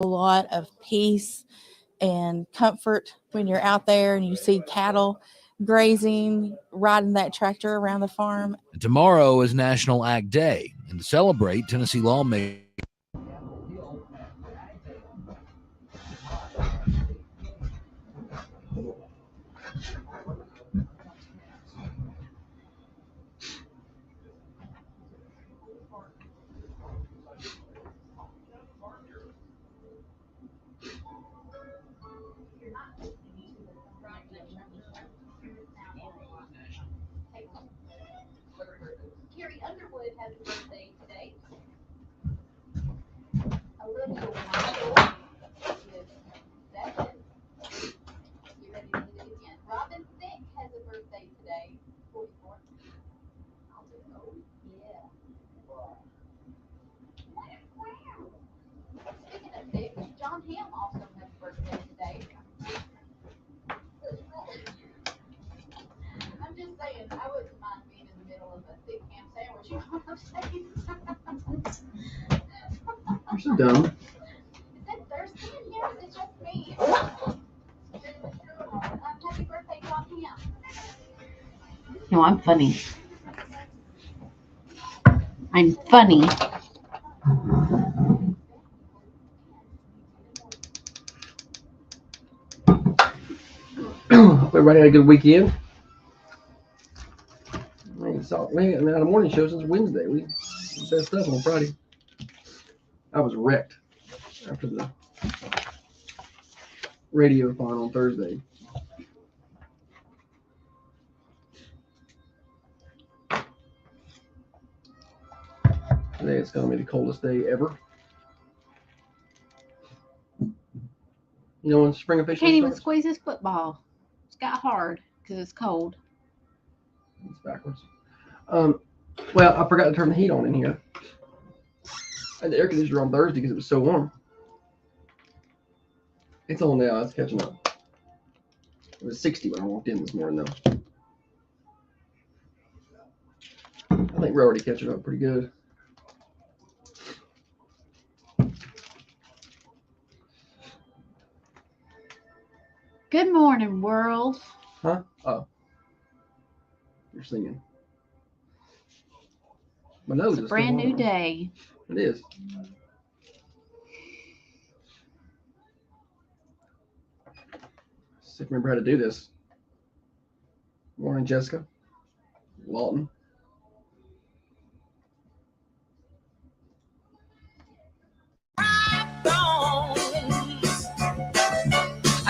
a lot of peace and comfort when you're out there and you see cattle grazing, riding that tractor around the farm. Tomorrow is National Ag Day, and to celebrate, Tennessee lawmakers Carrie Underwood has a birthday today. Olivia Wendell is 7. You ready to do it again? Robin Thicke has a birthday today. 44. I'll do it. Oh, yeah. Speaking of Thicke, John Hamm also has a birthday today. I'm just saying, I wouldn't mind being in the middle of a thick ham sandwich. You know what I'm saying? You're so dumb. Is it thirsty in here? Is it just me? Happy birthday, John Hamm. No, I'm funny. I'm funny. Hope everybody had a good weekend. We haven't had a morning show since Wednesday. We did best stuff on Friday. I was wrecked after the radio thon on Thursday. Today it's going to be the coldest day ever. You know when spring officially Can't even starts? squeeze this football. It's got hard because it's cold. It's backwards. Well, I forgot to turn the heat on in here. I had the air conditioner on Thursday because it was so warm. It's on now. It's catching up. It was 60 when I walked in this morning, though. I think we're already catching up pretty good. Good morning, world. Huh? Oh. You're singing. My nose It's a is brand still new on. day. It is. See if I remember how to do this. Morning, Jessica. Lawton. I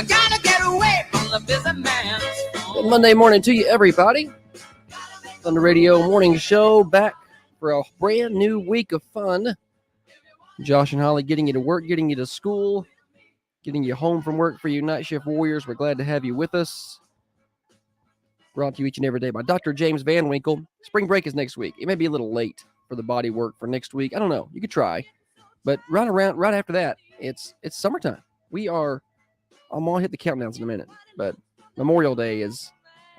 gotta get away from the busy man. Good Monday morning to you, everybody. On the radio morning show, back for a brand new week of fun. Josh and Holly getting you to work, getting you to school, getting you home from work for you night shift warriors. We're glad to have you with us. Brought to you each and every day by Dr. James Van Winkle. Spring break is next week. It may be a little late for the body work for next week. I don't know. You could try. But right after that, it's summertime. I'm going to hit the countdowns in a minute. But Memorial Day I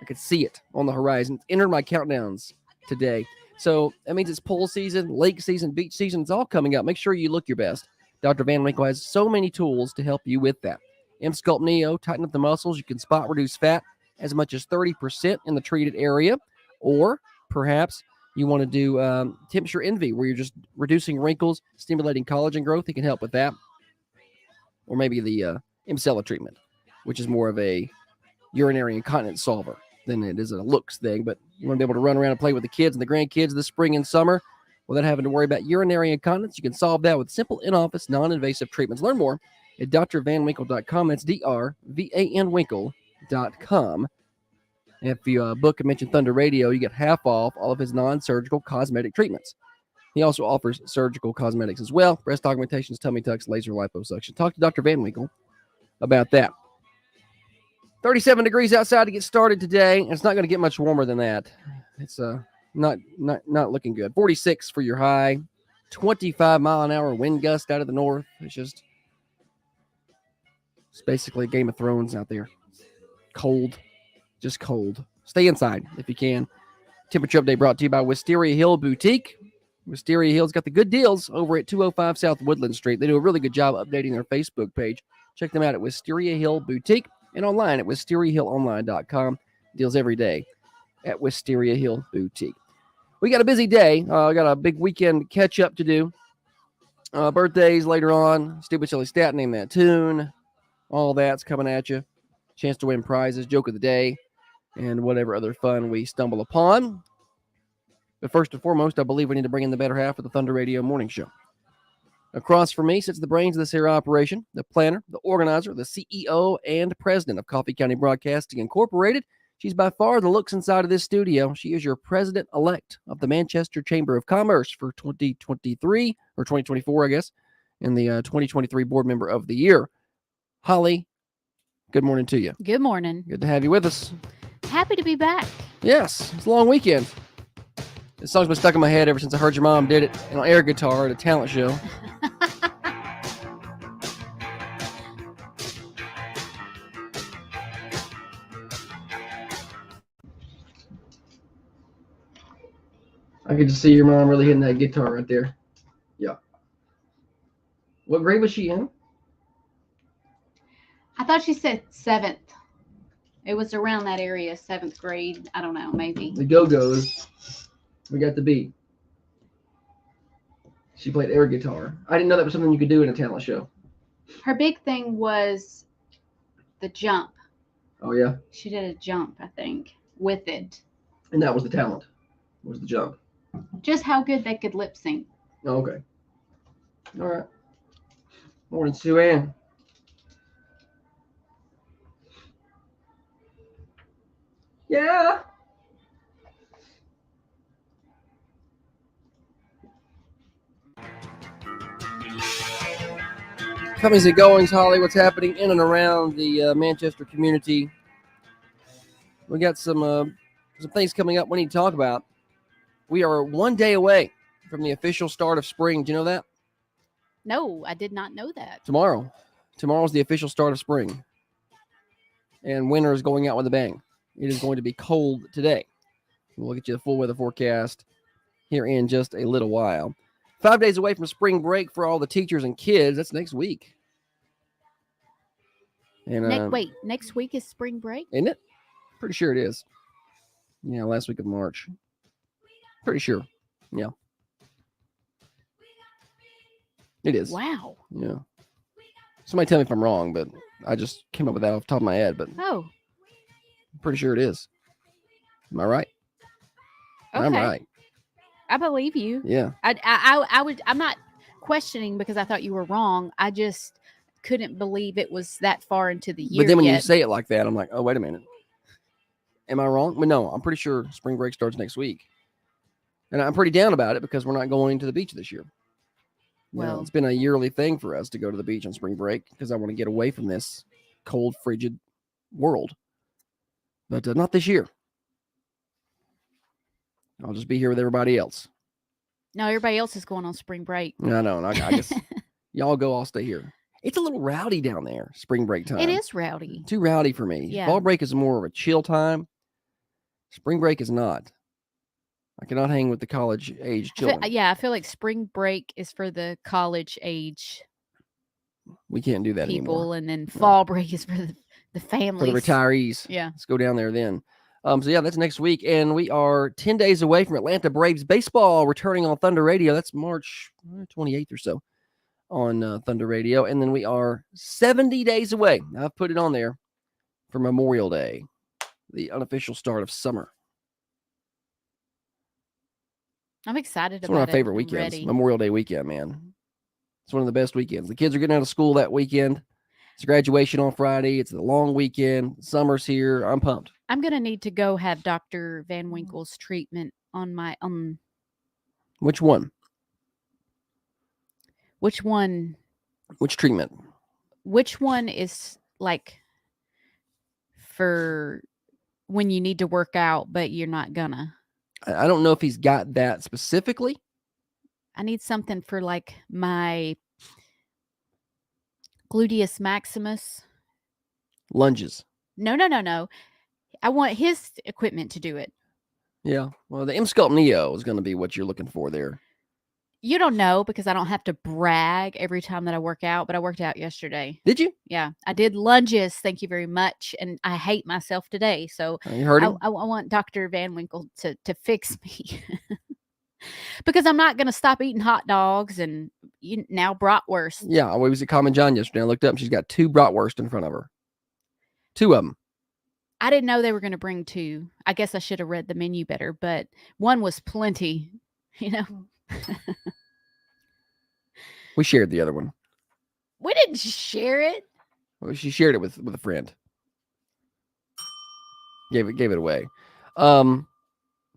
could see it on the horizon. It's entered my countdowns today. So that means it's pool season, lake season, beach season. It's all coming up. Make sure you look your best. Dr. Van Winkle has so many tools to help you with that. M-Sculpt Neo, tighten up the muscles. You can spot reduce fat as much as 30% in the treated area. Or perhaps you want to do Temperature Envy, where you're just reducing wrinkles, stimulating collagen growth. It can help with that. Or maybe the Emcella treatment, which is more of a urinary incontinence solver than it is a looks thing. But you want to be able to run around and play with the kids and the grandkids this spring and summer without having to worry about urinary incontinence. You can solve that with simple in-office, non-invasive treatments. Learn more at drvanwinkle.com. That's drvanwinkle.com. If you book and mention Thunder Radio, you get half off all of his non-surgical cosmetic treatments. He also offers surgical cosmetics as well, breast augmentations, tummy tucks, laser liposuction. Talk to Dr. Van Winkle about that. 37 degrees outside to get started today. It's not going to get much warmer than that. It's not looking good. 46 for your high. 25-mile-an-hour wind gust out of the north. It's basically Game of Thrones out there. Cold. Just cold. Stay inside if you can. Temperature update brought to you by Wisteria Hill Boutique. Wisteria Hill's got the good deals over at 205 South Woodland Street. They do a really good job updating their Facebook page. Check them out at Wisteria Hill Boutique and online at wisteriahillonline.com. Deals every day at Wisteria Hill Boutique. We got a busy day. Got a big weekend catch up to do. Birthdays later on. Stupid Silly Stat, Name That Tune. All that's coming at you. Chance to win prizes, joke of the day, and whatever other fun we stumble upon. But first and foremost, I believe we need to bring in the better half of the Thunder Radio Morning Show. Across from me sits the brains of this here operation, the planner, the organizer, the CEO, and president of Coffee County Broadcasting Incorporated. She's by far the looks inside of this studio. She is your president-elect of the Manchester Chamber of Commerce for 2023, or 2024, I guess, and the 2023 board member of the year. Holly, good morning to you. Good morning. Good to have you with us. Happy to be back. Yes, it's a long weekend. This song's been stuck in my head ever since I heard your mom did it on air guitar at a talent show. I could just see your mom really hitting that guitar right there. Yeah. What grade was she in? I thought she said 7th. It was around that area, 7th grade. I don't know, maybe. The Go-Go's. We got the beat. She played air guitar. I didn't know that was something you could do in a talent show. Her big thing was the jump. Oh, yeah? She did a jump, I think, with it. And that was the talent, was the jump. Just how good they could lip sync. Oh, okay. All right. Morning, Sue Ann. Yeah. Comings and goings, Holly. What's happening in and around the Manchester community? We got some things coming up we need to talk about. We are 1 day away from the official start of spring. Do you know that? No, I did not know that. Tomorrow. Tomorrow's the official start of spring. And winter is going out with a bang. It is going to be cold today. We'll get you the full weather forecast here in just a little while. 5 days away from spring break for all the teachers and kids. That's next week. And Wait, next week is spring break? Isn't it? Pretty sure it is. Yeah, last week of March. Pretty sure. Yeah. It is. Wow. Yeah. Somebody tell me if I'm wrong, but I just came up with that off the top of my head, but Oh, I'm pretty sure it is. Am I right? okay. I'm right. I believe you. Yeah. I'm not questioning because I thought you were wrong. I just couldn't believe it was that far into the year But then when yet. you say it like that, I'm like, oh, wait a minute. Am I wrong? Well, no, I'm pretty sure spring break starts next week. And I'm pretty down about it because we're not going to the beach this year. Well- It's been a yearly thing for us to go to the beach on spring break because I want to get away from this cold, frigid world. But not this year. I'll just be here with everybody else. No, everybody else is going on spring break. I know. I guess y'all go, I'll stay here. It's a little rowdy down there, spring break time. It is rowdy. Too rowdy for me. Yeah. Fall break is more of a chill time. Spring break is not. I cannot hang with the college age children. I feel like spring break is for the college age We can't do that people, anymore. and then fall break is for the For families. the retirees. Yeah. Let's go down there then. So yeah, that's next week. And we are 10 days away from Atlanta Braves baseball returning on Thunder Radio. That's March 28th or so on Thunder Radio. And then we are 70 days away. I've put it on there for Memorial Day, the unofficial start of summer. I'm excited It's about one it. of my favorite I'm weekends. ready. Memorial Day weekend, man. It's one of the best weekends. The kids are getting out of school that weekend. It's graduation on Friday. It's a long weekend. Summer's here. I'm pumped. I'm gonna need to go have Dr. Van Winkle's treatment on my Which one? which one Which treatment? which one is like for when you need to work out but you're not gonna. I don't know if he's got that specifically. I need something for like my gluteus maximus. Lunges. No. I want his equipment to do it. Yeah. Well, the M-Sculpt Neo is going to be what you're looking for there. You don't know because I don't have to brag every time that I work out, but I worked out yesterday. Did you? Yeah, I did lunges. Thank you very much. And I hate myself today. So You heard him? I want Dr. Van Winkle to fix me because I'm not going to stop eating hot dogs and now bratwurst. Yeah, we was at Common John yesterday. I looked up and she's got 2 bratwurst in front of her. 2 of them. I didn't know they were going to bring 2. I guess I should have read the menu better, but one was plenty, you know. We shared the other one. We didn't share it. Well, she shared it with a friend. Gave it away. But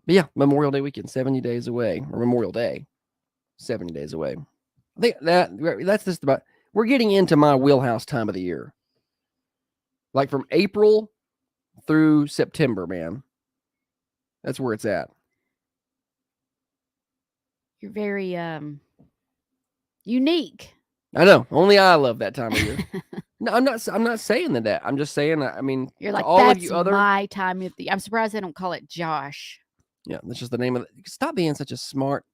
yeah, Memorial Day weekend, 70 days away, or Memorial Day, 70 days away. I think that's just about. We're getting into my wheelhouse time of the year, like from April through September, man. That's where it's at. You're very unique. I know. Only I love that time of year. No, I'm not saying that. I'm just saying. I mean, You're to like, all that's of you other. my time of the. I'm surprised they don't call it Josh. Yeah, that's just the name of it. Stop being such a smart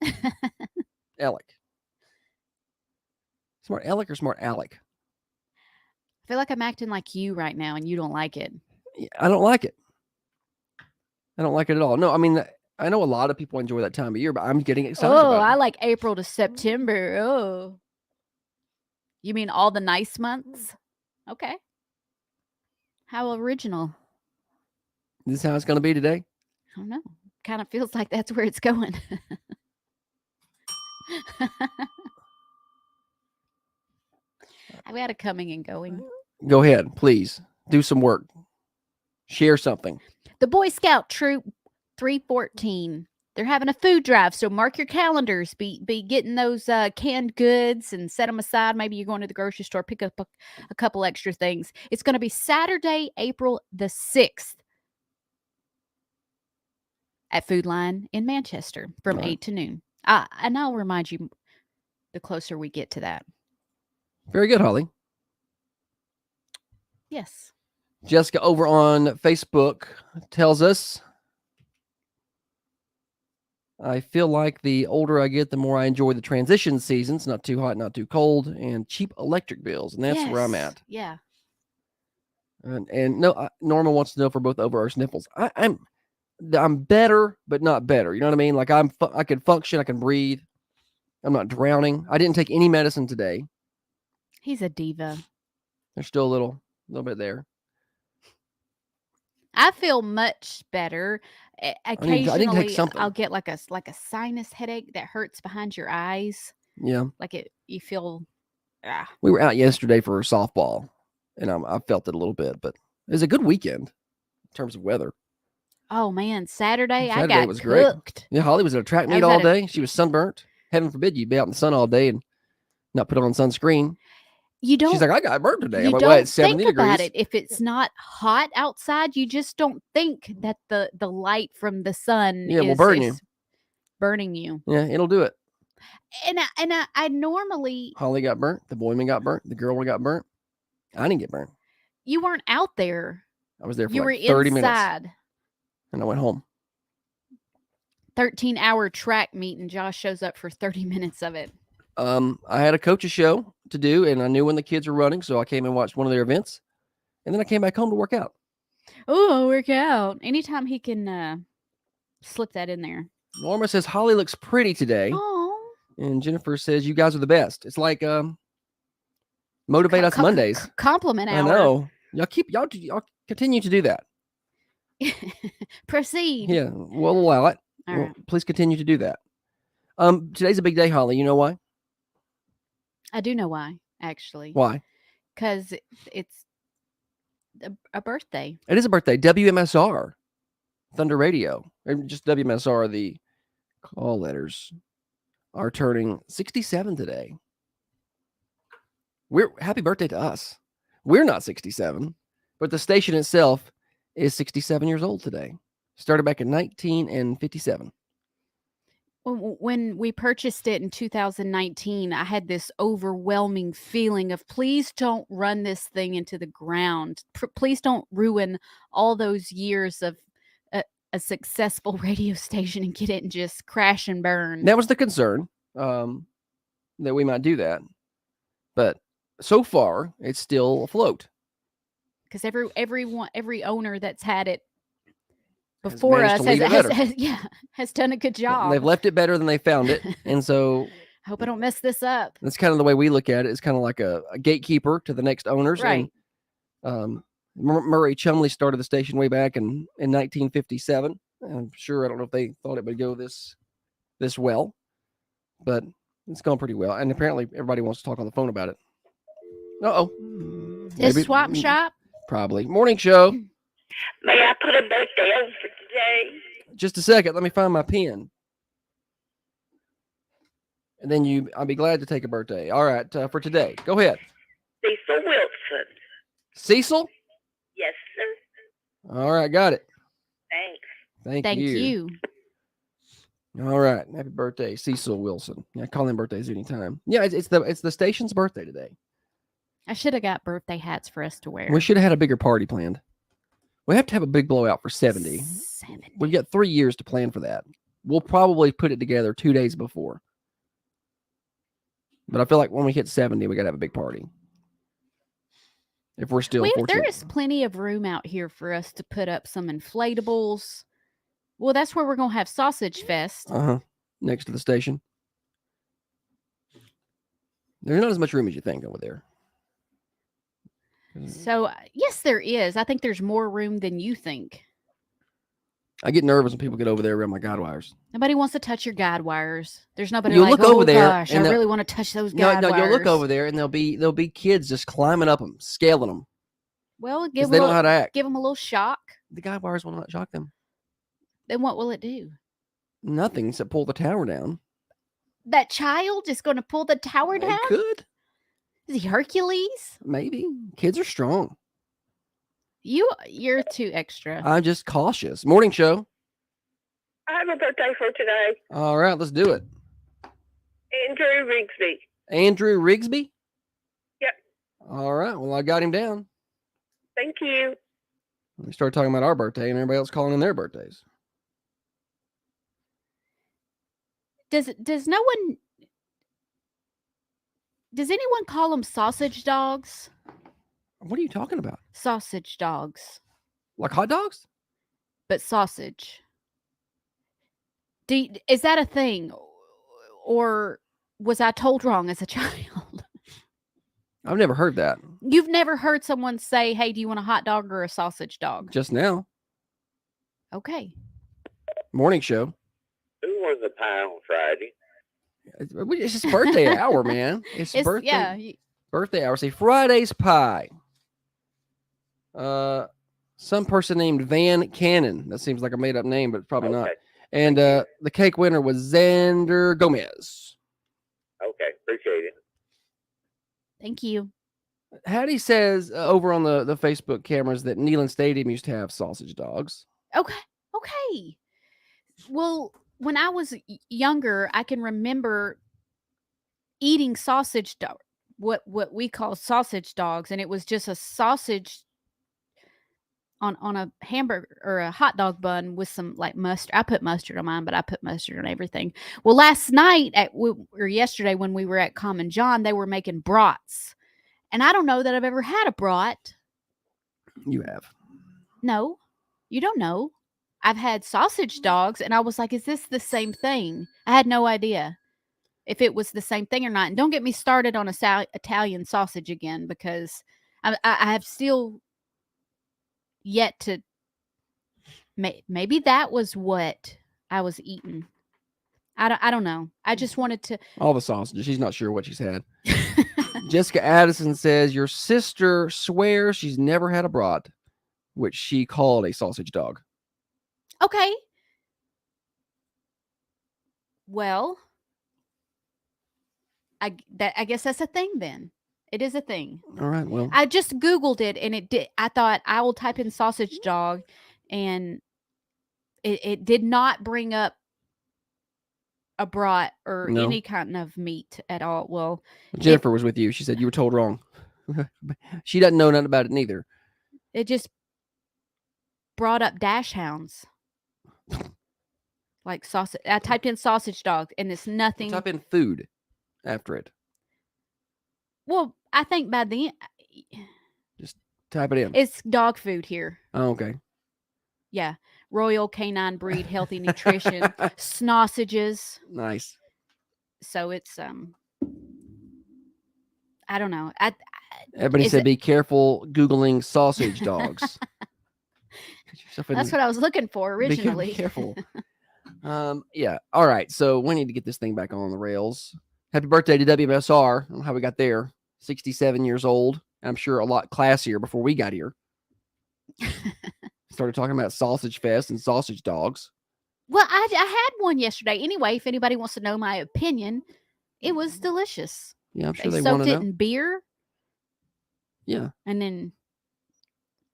Alec. Smart Alec or smart Alec? I feel like I'm acting like you right now, and you don't like it. Yeah, I don't like it. I don't like it at all. No, I mean, I know a lot of people enjoy that time of year, but I'm getting excited Oh, about I it. like April to September. Oh, you mean all the nice months? Okay. How original. This is how it's going to be today. I don't know. Kind of feels like that's where it's going. I've got a coming and going. Go ahead, please. Do some work. Share something. The Boy Scout Troop 314. They're having a food drive, so mark your calendars. Be getting those canned goods and set them aside. Maybe you're going to the grocery store, pick up a couple extra things. It's going to be Saturday, April the 6th at Food Line in Manchester from All right. 8 to noon. And I'll remind you the closer we get to that. Very good, Holly. Yes. Jessica over on Facebook tells us, I feel like the older I get, the more I enjoy the transition seasons, not too hot, not too cold, and cheap electric bills. And that's where I'm Yes. at. Yeah. And no, Norma wants to know if we're both over our sniffles. I'm better, but not better. You know what I mean? Like I can function, I can breathe. I'm not drowning. I didn't take any medicine today. He's a diva. There's still a little bit there. I feel much better. I didn't take Occasionally, something. I'll get like a sinus headache that hurts behind your eyes. Yeah. Like you feel. We were out yesterday for softball, and I felt it a little bit, but it was a good weekend in terms of weather. Oh man, Saturday I Saturday got was great. cooked. Yeah, Holly was at a track I meet was all at a- day. She was sunburnt. Heaven forbid you be out in the sun all day and not put on sunscreen. You don't. She's like, I got burnt today. You I'm like, don't well, it's 70 think about degrees. it if it's not hot outside. You just don't think that the light from the sun Yeah, will is, burn you. is burning you. Yeah, it'll do it. And I normally Holly got burnt. The boy man got burnt. The girl one got burnt. I didn't get burnt. you weren't out there. I was there for You were like 30 minutes, inside. and I went home. 13-hour track meet, and Josh shows up for 30 minutes of it. I had a coach's show to do, and I knew when the kids were running, so I came and watched one of their events, and then I came back home to work out. Oh, work out. Anytime he can slip that in there. Norma says Holly looks pretty today, Oh, and Jennifer says you guys are the best. It's like motivate us Mondays. Compliment I hour. know y'all continue to do that. Proceed. Yeah, we'll allow it. All Well, right. please continue to do that. Today's a big day, Holly. You know why? I do know why, actually. Why? Because it's a birthday. It is a birthday. WMSR, Thunder Radio, or just WMSR, the call letters are turning 67 today. Happy birthday to us. We're not 67, but the station itself is 67 years old today. Started back in 1957. When we purchased it in 2019, I had this overwhelming feeling of please don't run this thing into the ground. Please don't ruin all those years of a successful radio station and get it and just crash and burn. That was the concern. that we might do that. But so far, it's still afloat. Because every owner that's had it before managed us to leave it better. has done a good job. They've left it better than they found it. And so I hope I don't mess this up. that's kind of the way we look at it. It's kind of like a gatekeeper to the next owners. Right. And Murray Chumley started the station way back in 1957. I'm sure, I don't know if they thought it would go this well, but it's gone pretty well. And apparently everybody wants to talk on the phone about it. Uh-oh. Is Swap Shop? Probably. Morning show. May I put a birthday on for today? Just a second. Let me find my pen. And then I'll be glad to take a birthday. All right. For today. Go ahead. Cecil Wilson. Cecil? Yes, sir. All right. Got it. Thanks. Thank Thank you. All right. Happy birthday, Cecil Wilson. Yeah, call him birthdays anytime. Yeah, it's the station's birthday today. I should have got birthday hats for us to wear. We should have had a bigger party planned. We have to have a big blowout for 70. 70. We've got 3 years to plan for that. We'll probably put it together 2 days before. But I feel like when we hit 70, we got to have a big party. If we're still There fortunate. is plenty of room out here for us to put up some inflatables. Well, that's where we're going to have Sausage Fest. Uh-huh. Next to the station. There's not as much room as you think over there. So, yes, there is. I think there's more room than you think. I get nervous when people get over there around my guide wires. Nobody wants to touch your guide wires. There's nobody You like, look oh over there gosh, I and really want to touch those No, guide no, wires. you'll look over there and there'll be kids just climbing up them, scaling them. Well, Because they don't know how to act. give them a little shock. The guide wires will not shock them. Then what will it do? Nothing except pull the tower down. That child is going to pull the tower They down? could. Is he Hercules? Maybe. Kids are strong. You're too extra. I'm just cautious. Morning show. I have a birthday for today. All right, let's do it. Andrew Rigsby. Andrew Rigsby? Yep. All right. Well, I got him down. Thank you. We started talking about our birthday and everybody else calling in their birthdays. Does anyone call them sausage dogs? What are you talking about? Sausage dogs, Like hot dogs? but sausage. Is that a thing? Or was I told wrong as a child? I've never heard that. You've never heard someone say, hey, do you want a hot dog or a sausage dog? Just now. Okay. Morning show. Who won the pie on Friday? It's his birthday hour, man. It's birthday. Yeah. Birthday hour. Say Friday's pie. Some person named Van Cannon. That seems like a made up name, but it's probably not. Okay. And the cake winner was Xander Gomez. Okay, appreciate it. Thank you. Hattie says over on the Facebook cameras that Neyland Stadium used to have sausage dogs. Okay. Well, when I was younger, I can remember eating sausage dog, what we call sausage dogs, and it was just a sausage on a hamburger or a hot dog bun with some like mustard. I put mustard on mine, but I put mustard on everything. Well, last night or yesterday when we were at Common John, they were making brats, and I don't know that I've ever had a brat. You have. No, you don't know. I've had sausage dogs, and I was like, is this the same thing? I had no idea if it was the same thing or not. And don't get me started on Italian sausage again, because I have still yet to. Maybe that was what I was eating. I don't know. I just wanted to. All the sausages. She's not sure what she's had. Jessica Addison says your sister swears she's never had a brat, which she called a sausage dog. Okay. Well, I guess that's a thing then. It is a thing. All right. Well, I just Googled it and it did. I thought I will type in sausage dog and it did not bring up a brat or No. any kind of meat at all. Well, Jennifer was with you. She said you were told wrong. She doesn't know nothing about it neither. it just brought up dash hounds. Like sausage. I typed in sausage dog, and it's nothing. Type in food after it. Well, I think by the Type it in. it's dog food here. Oh, okay. Yeah, Royal Canine Breed Healthy Nutrition sausages. Nice. So it's I don't know. Everybody Is said it- be careful Googling sausage dogs. Get yourself in- That's what I was looking for be originally. careful. Yeah. All right. So we need to get this thing back on the rails. Happy birthday to WMSR. I don't know how we got there. 67 years old. I'm sure a lot classier before we got here. Started talking about Sausage Fest and sausage dogs. Well, I had one yesterday. Anyway, if anybody wants to know my opinion, it was delicious. Yeah, I'm sure They they want soaked to it know. in beer Yeah. and then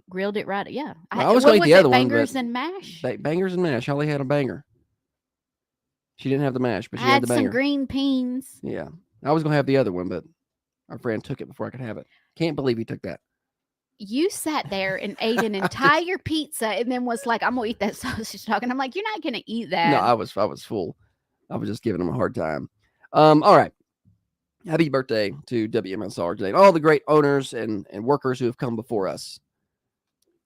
grilled it right. Yeah, I was what gonna eat was the it, other one, bangers but and mash. Bangers and mash. Holly had a banger. She didn't have the mash, but I she had had the some banger. green beans. Yeah. I was going to have the other one, but our friend took it before I could have it. Can't believe he took that. You sat there and ate an entire pizza, and then was like, "I'm gonna eat that sausage dog," and I'm like, "You're not gonna eat that." No, I was full. I was just giving him a hard time. All right. Happy birthday to WMSR today. All the great owners and workers who have come before us.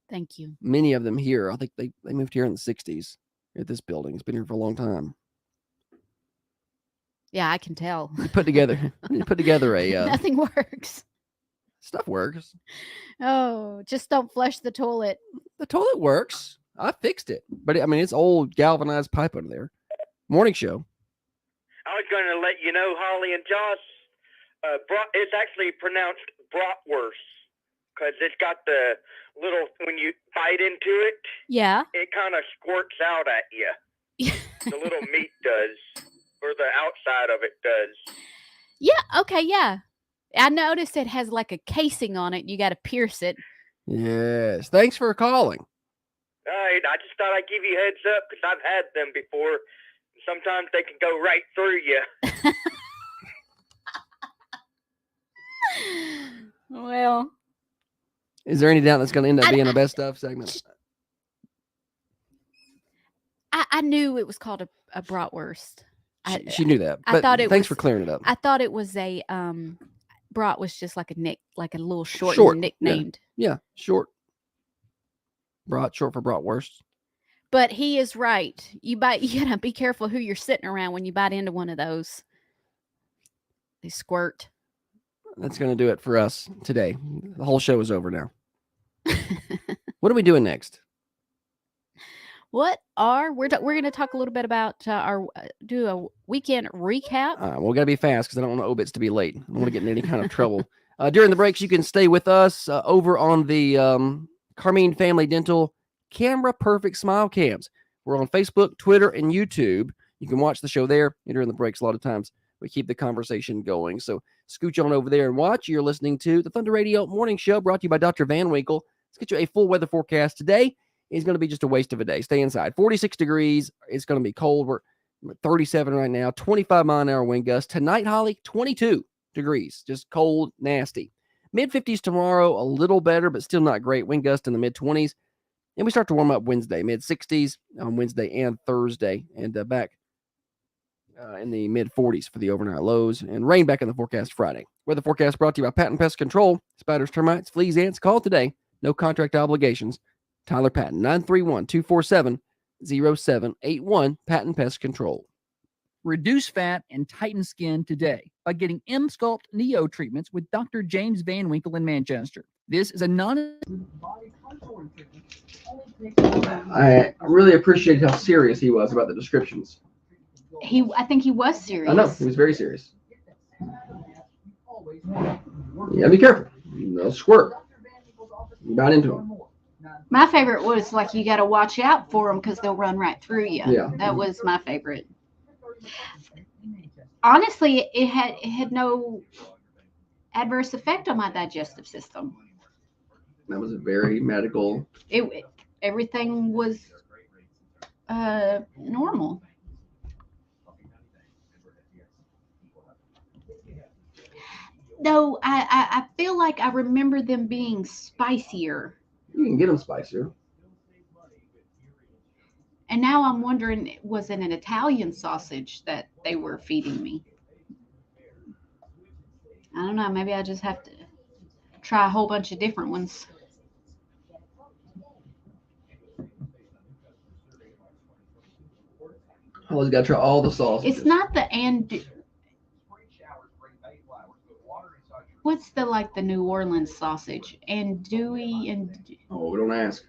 Thank you. Many of them here. I think they moved here in the 60s at this building. It's been here for a long time. Yeah, I can tell. You put together a Nothing works. stuff works. Oh, just don't flush the toilet. The toilet works. I fixed it. But I mean it's old galvanized pipe under there. Morning show. I was going to let you know, Holly and Josh, it's actually pronounced bratwurst because it's got the little, when you bite into it, Yeah. it kind of squirts out at you. The little meat does, or the outside of it does. Yeah. Okay. Yeah. I noticed it has like a casing on it. You got to pierce it. Yes. Thanks for calling. All right, I just thought I'd give you a heads up because I've had them before. Sometimes they can go right through you. Well, Is there any doubt that's going to end up being a best of segment? I knew it was called a bratwurst. She knew that. I But thought it thanks was- for clearing it up. I thought it was a brat was just like like a little short Short, yeah. nicknamed. Yeah, short. Short for bratwurst. But he is right. You gotta be careful who you're sitting around when you bite into one of those. They squirt. That's going to do it for us today. The whole show is over now. What are we doing next? We're going to talk a little bit about do a weekend recap. We're going to be fast because I don't want Obits to be late. I don't want to get in any kind of trouble. During the breaks, you can stay with us over on the Carmine Family Dental Camera Perfect Smile Cams. We're on Facebook, Twitter, and YouTube. You can watch the show there. And during the breaks, a lot of times we keep the conversation going. So scooch on over there and watch. You're listening to the Thunder Radio Morning Show brought to you by Dr. Van Winkle. Let's get you a full weather forecast. Today is going to be just a waste of a day. Stay inside. 46 degrees. It's going to be cold. We're at 37 right now. 25 mile an hour wind gust. Tonight, Holly, 22 degrees. Just cold, nasty. Mid-50s tomorrow, a little better, but still not great. Wind gust in the mid-20s. And we start to warm up Wednesday, mid-60s on Wednesday and Thursday. And back in the mid-40s for the overnight lows. And rain back in the forecast Friday. Weather forecast brought to you by Patton Pest Control. Spiders, termites, fleas, ants. Call today. No contract obligations. Tyler Patton, 931-247-0781. Patton Pest Control. Reduce fat and tighten skin today by getting M-Sculpt Neo treatments with Dr. James Van Winkle in Manchester. This is a I really appreciated how serious he was about the descriptions. I think he was serious. I know, he was very serious. Yeah, be careful. They'll squirt. You bite into them. My favorite was like you got to watch out for them because they'll run right through you. Yeah. That was my favorite. Honestly, it had no adverse effect on my digestive system. That was a very medical. Everything was normal. Though I feel like I remember them being spicier. You can get them spicier. And now I'm wondering, was it an Italian sausage that they were feeding me? I don't know. Maybe I just have to try a whole bunch of different ones. Holly's got to try all the sausages. It's not the what's the like the New Orleans sausage? Andouille and Oh, don't ask.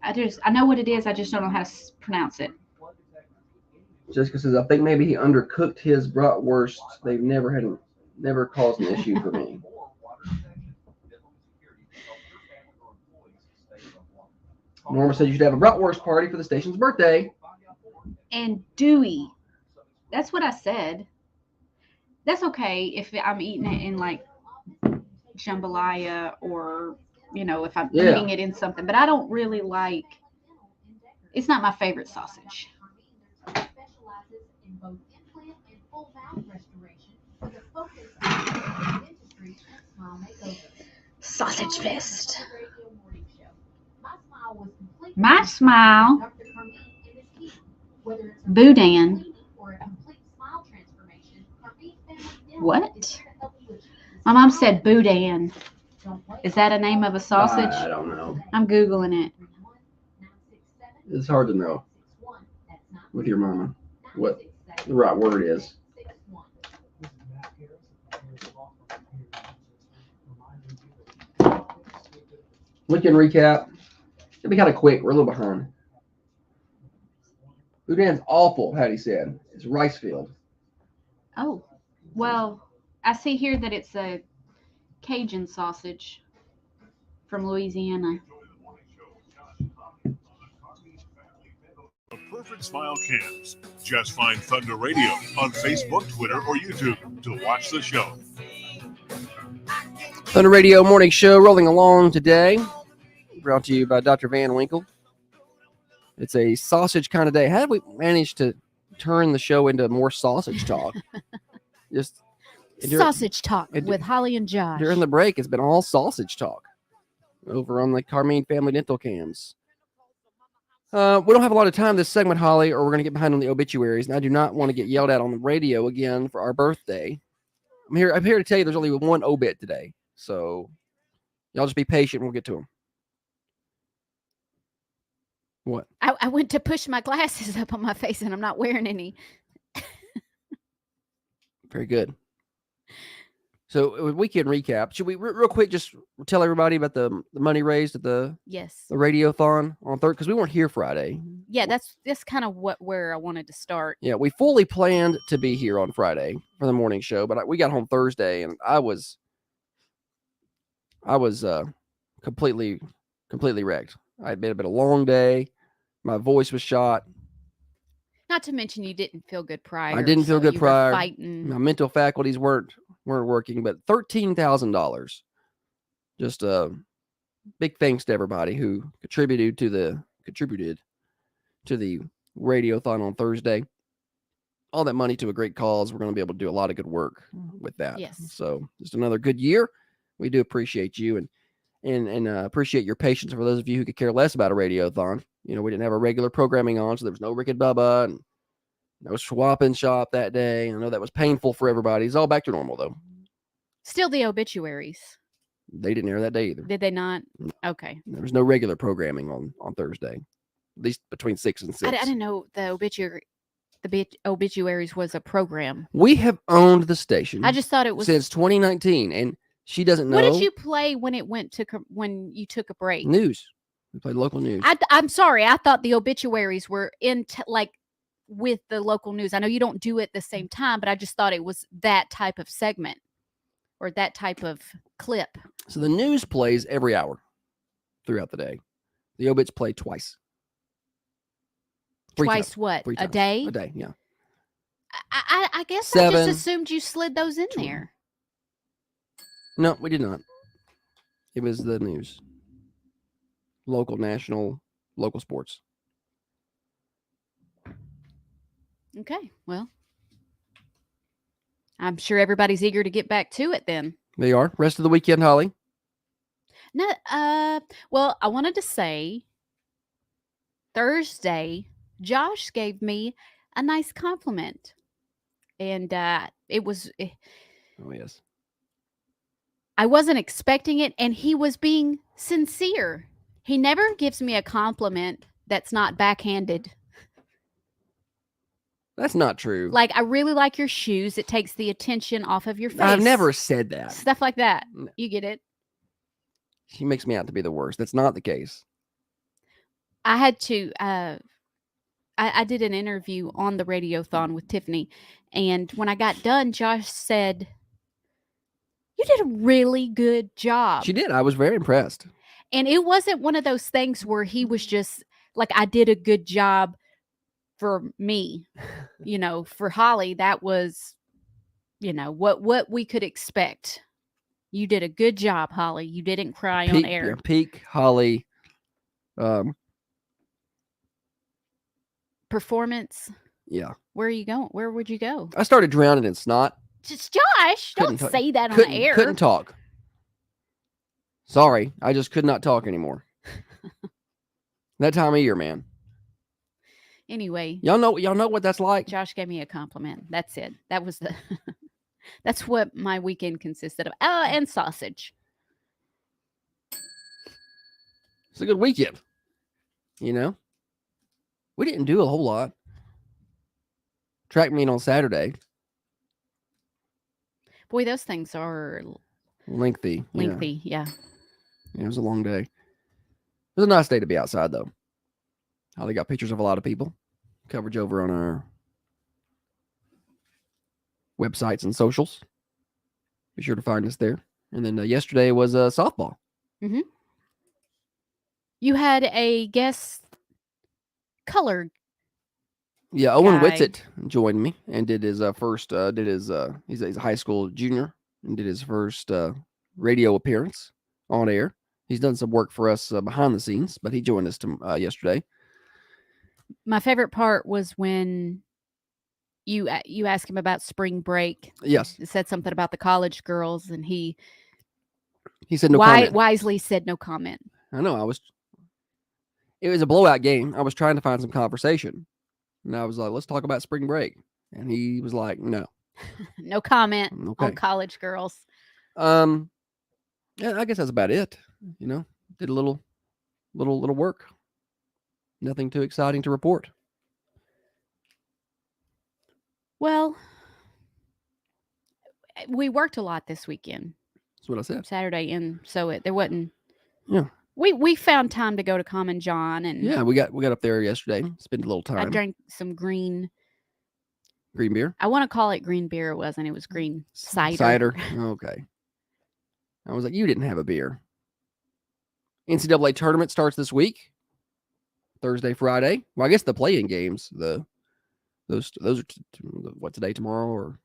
I know what it is. I just don't know how to pronounce it. Jessica says, I think maybe he undercooked his bratwurst. They've never caused an issue for me. Norma said you should have a bratwurst party for the station's birthday. Andouille. That's what I said. That's okay if I'm eating it in like jambalaya or, if I'm eating it in something. But I don't really like, it's not my favorite sausage. Specializes in both implant and full mouth restoration with a focus on dentistry and smile makeover. Sausage fest. Radio morning show. My smile was complete. My smile. Dr. Carmine and his team. Whether it's a Boudin. cleaning or a complete smile transformation, Carmine Family Dental What? is here to help you achieve this. My mom said boudin. Don't wait. Is that a name of a sausage? I don't know. I'm Googling it. 967 It's hard to know 61. That's not with your mama what 967 the right word is. 61. Weekend recap. It'll be kind of quick. We're a little behind. Boudin's awful, Hattie said. It's rice field. Oh, well, I see here that it's a Cajun sausage from Louisiana. The perfect smile cams. Just find Thunder Radio on Facebook, Twitter, or YouTube to watch the show. Thunder Radio Morning Show rolling along today. Brought to you by Dr. Van Winkle. It's a sausage kind of day. How did we manage to turn the show into more sausage talk? Just Sausage talk it- with Holly and Josh. during the break, it's been all sausage talk over on the Carmine Family Dental cams. We don't have a lot of time this segment, Holly, or we're going to get behind on the obituaries. And I do not want to get yelled at on the radio again for our birthday. I'm here to tell you there's only one obit today. So y'all just be patient. We'll get to them. What? I went to push my glasses up on my face and I'm not wearing any. Very good. So weekend recap. Should we real quick just tell everybody about the money raised at the Yes. radiothon on Thursday? Because we weren't here Friday. Yeah, that's kind of where I wanted to start. Yeah, we fully planned to be here on Friday for the morning show, but we got home Thursday and I was completely wrecked. I'd been a long day. My voice was shot. Not to mention you didn't feel good prior. I didn't feel so good you were prior. Fighting. My mental faculties weren't working, but $13,000. Just big thanks to everybody who contributed to the radiothon on Thursday. All that money to a great cause. We're going to be able to do a lot of good work with that. Yes. So just another good year. We do appreciate you and appreciate your patience for those of you who could care less about a radiothon. We didn't have a regular programming on, so there was no Rick and Bubba and no Swap and Shop that day. I know that was painful for everybody. It's all back to normal, though. Still the obituaries. They didn't air that day either. Did they not? Okay. There was no regular programming on Thursday, at least between 6 and 6. I didn't know the obituaries was a program. We have owned the station. I just thought it was since 2019, and she doesn't know. What did you play when it went to when you took a break? News. We played local news. I'm sorry. I thought the obituaries were with the local news. I know you don't do it at the same time, but I just thought it was that type of segment or that type of clip. So the news plays every hour throughout the day. The obits play twice. Twice what? A day? A day, yeah. I guess I 7, just assumed you slid those in 20. there. No, we did not. It was the news. Local, national, local sports. Okay, well, I'm sure everybody's eager to get back to it then. They are. Rest of the weekend, Holly. No, well, I wanted to say Thursday, Josh gave me a nice compliment. And it was, Oh, yes. I wasn't expecting it, and he was being sincere. He never gives me a compliment that's not backhanded. That's not true. Like, I really like your shoes. It takes the attention off of your face. I've never said that. Stuff like that. No. You get it? She makes me out to be the worst. That's not the case. I had to, I did an interview on the Radiothon with Tiffany, and when I got done, Josh said, "You did a really good job." She did. I was very impressed. And it wasn't one of those things where he was just like, "I did a good job for me," for Holly. That was, what we could expect. You did a good job, Holly. You didn't cry on air. Peak Holly. Performance. Yeah. Where are you going? Where would you go? I started drowning in snot. Just Josh, don't Couldn't say that on couldn't, air. Couldn't talk. Sorry, I just could not talk anymore. That time of year, man. Anyway, Y'all know what that's like. Josh gave me a compliment. That's it. That was the that's what my weekend consisted of. Oh, and sausage. It's a good weekend. We didn't do a whole lot. Track meet on Saturday. Boy, those things are Lengthy. yeah. It was a long day. It was a nice day to be outside, though. Holly got pictures of a lot of people. Coverage over on our websites and socials. Be sure to find us there. And then yesterday was softball. Mm-hmm. You had a guest color. Yeah, Owen guy. Whitsitt joined me and did his first. He's a high school junior and did his first radio appearance on air. He's done some work for us behind the scenes, but he joined us yesterday. My favorite part was when you asked him about spring break. Yes, It said something about the college girls, and he said no comment. wisely said no comment. I know. It was a blowout game. I was trying to find some conversation, and I was like, "Let's talk about spring break," and he was like, "No, No comment Okay. on college girls. Yeah, I guess that's about it. Did a little work. Nothing too exciting to report. Well, we worked a lot this weekend, That's what I said. Saturday, and so there wasn't. Yeah. We found time to go to Common John, and Yeah, we got up there yesterday. Spent a little I time. drank some green. Green beer. I want to call it green beer. It wasn't. It was green cider. Cider. Okay. I was like, you didn't have a beer. NCAA tournament starts this week. Thursday, Friday. Well, I guess the play-in games. Those are what, today, tomorrow, or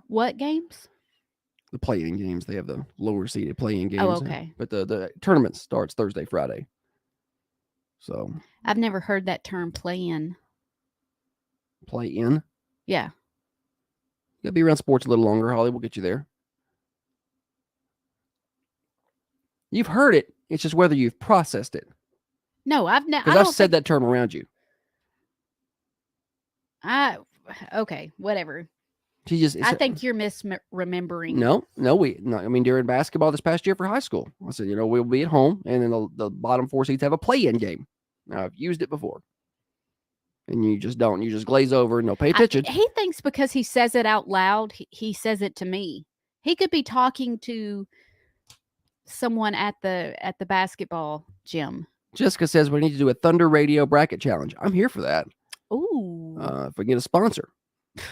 What games? the play-in games. They have the lower seeded play-in games. Oh, okay. But the tournament starts Thursday, Friday. So I've never heard that term play-in. play-in. Yeah. You gotta be around sports a little longer, Holly. We'll get you there. You've heard it. It's just whether you've processed it. No, I've never. Because I've said that term around you. Okay, whatever. She just. I think you're misremembering. No. I mean, during basketball this past year for high school, I said, we'll be at home, and then the bottom four seeds have a play-in game. Now, I've used it before, and you just don't. You just glaze over and don't pay attention. He thinks because he says it out loud, he says it to me. He could be talking to someone at the basketball gym. Jessica says we need to do a Thunder Radio bracket challenge. I'm here for that. Ooh. If we get a sponsor, you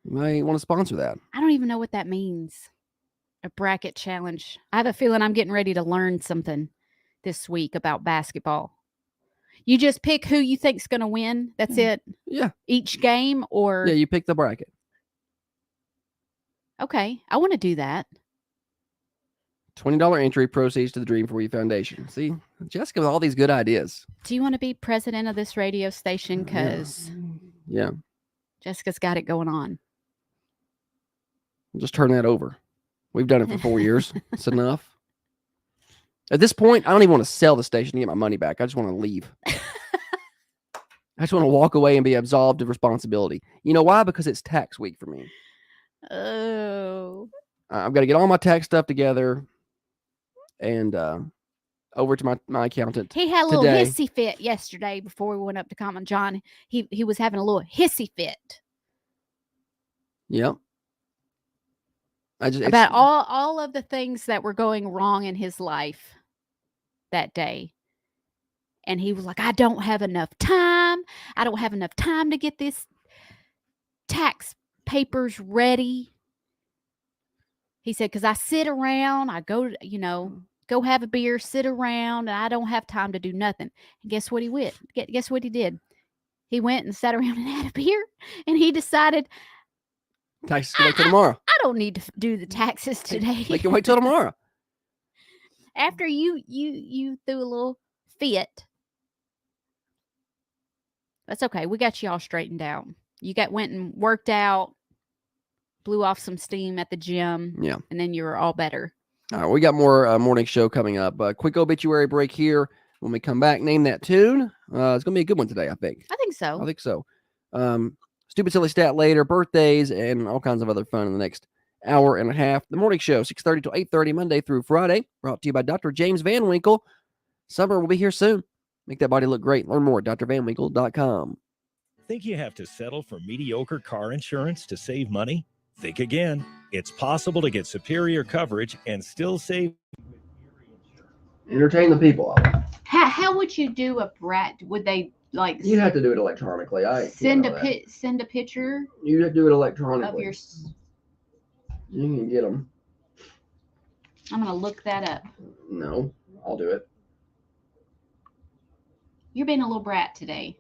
might want to sponsor that. I don't even know what that means. A bracket challenge. I have a feeling I'm getting ready to learn something this week about basketball. You just pick who you think's going to win. That's it. Yeah. Each game, or Yeah, you pick the bracket. okay, I want to do that. $20 entry, proceeds to the Dream for You Foundation. See, Jessica with all these good ideas. Do you want to be president of this radio station? Because Yeah. Jessica's got it going on. Just turn that over. We've done it for 4 years. It's enough. At this point, I don't even want to sell the station to get my money back. I just want to leave. I just want to walk away and be absolved of responsibility. You know why? Because it's tax week for me. Oh. I've got to get all my tax stuff together and over to my accountant. He had a little today. hissy fit yesterday before we went up to Common John. He was having a little hissy fit Yep. about all of the things that were going wrong in his life that day. And he was like, I don't have enough time. I don't have enough time to get this tax papers ready. He said, because I sit around, I go, go have a beer, sit around, and I don't have time to do nothing. And guess what he went? Guess what he did? He went and sat around and had a beer, and he decided, Taxes can wait till tomorrow. I don't need to do the taxes today. They can wait till tomorrow. After you threw a little fit. That's okay. We got you all straightened out. You went and worked out, blew off some steam at the gym. Yeah. And then you were all better. All right, we got more morning show coming up. Quick obituary break here. When we come back, name that tune. It's going to be a good one today, I think. I think so. I think so. Stupid Silly Stat later, birthdays, and all kinds of other fun in the next hour and a half. The morning show, 6:30 to 8:30, Monday through Friday. Brought to you by Dr. James Van Winkle. Summer will be here soon. Make that body look great. Learn more at drvanwinkle.com. Think you have to settle for mediocre car insurance to save money? Think again. It's possible to get superior coverage and still save. Entertain the people. How would you do a brat? Would they like? You'd have to do it electronically. Send a picture. You'd have to do it Of electronically. your. You can get them. I'm gonna look that up. No, I'll do it. You're being a little brat today.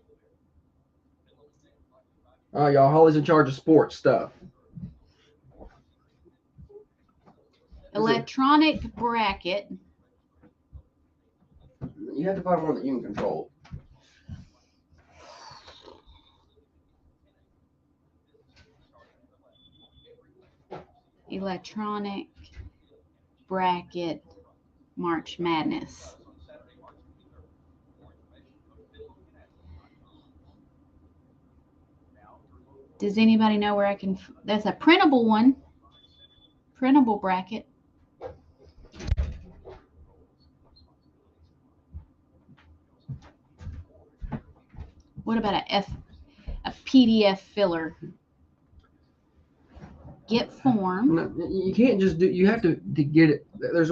All right, y'all. Holly's in charge of sports stuff. Electronic bracket. You have to find one that you can control. Electronic bracket March Madness. Does anybody know where I can? That's a printable one. Printable bracket. What about a PDF filler? Get form. No, you can't just do. You have to get it. There's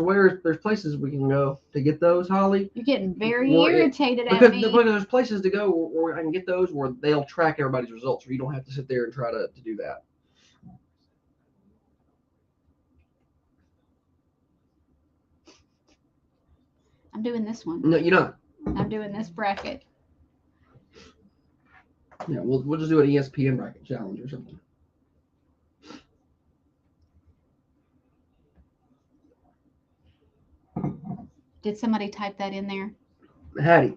places we can go to get those, Holly. You're getting very Well, irritated at Because me. there's places to go where I can get those where they'll track everybody's results, where you don't have to sit there and try to do that. I'm doing this one. No, you're not. I'm doing this bracket. Yeah, we'll just do an ESPN bracket challenge or something. Did somebody type that in there? Hattie.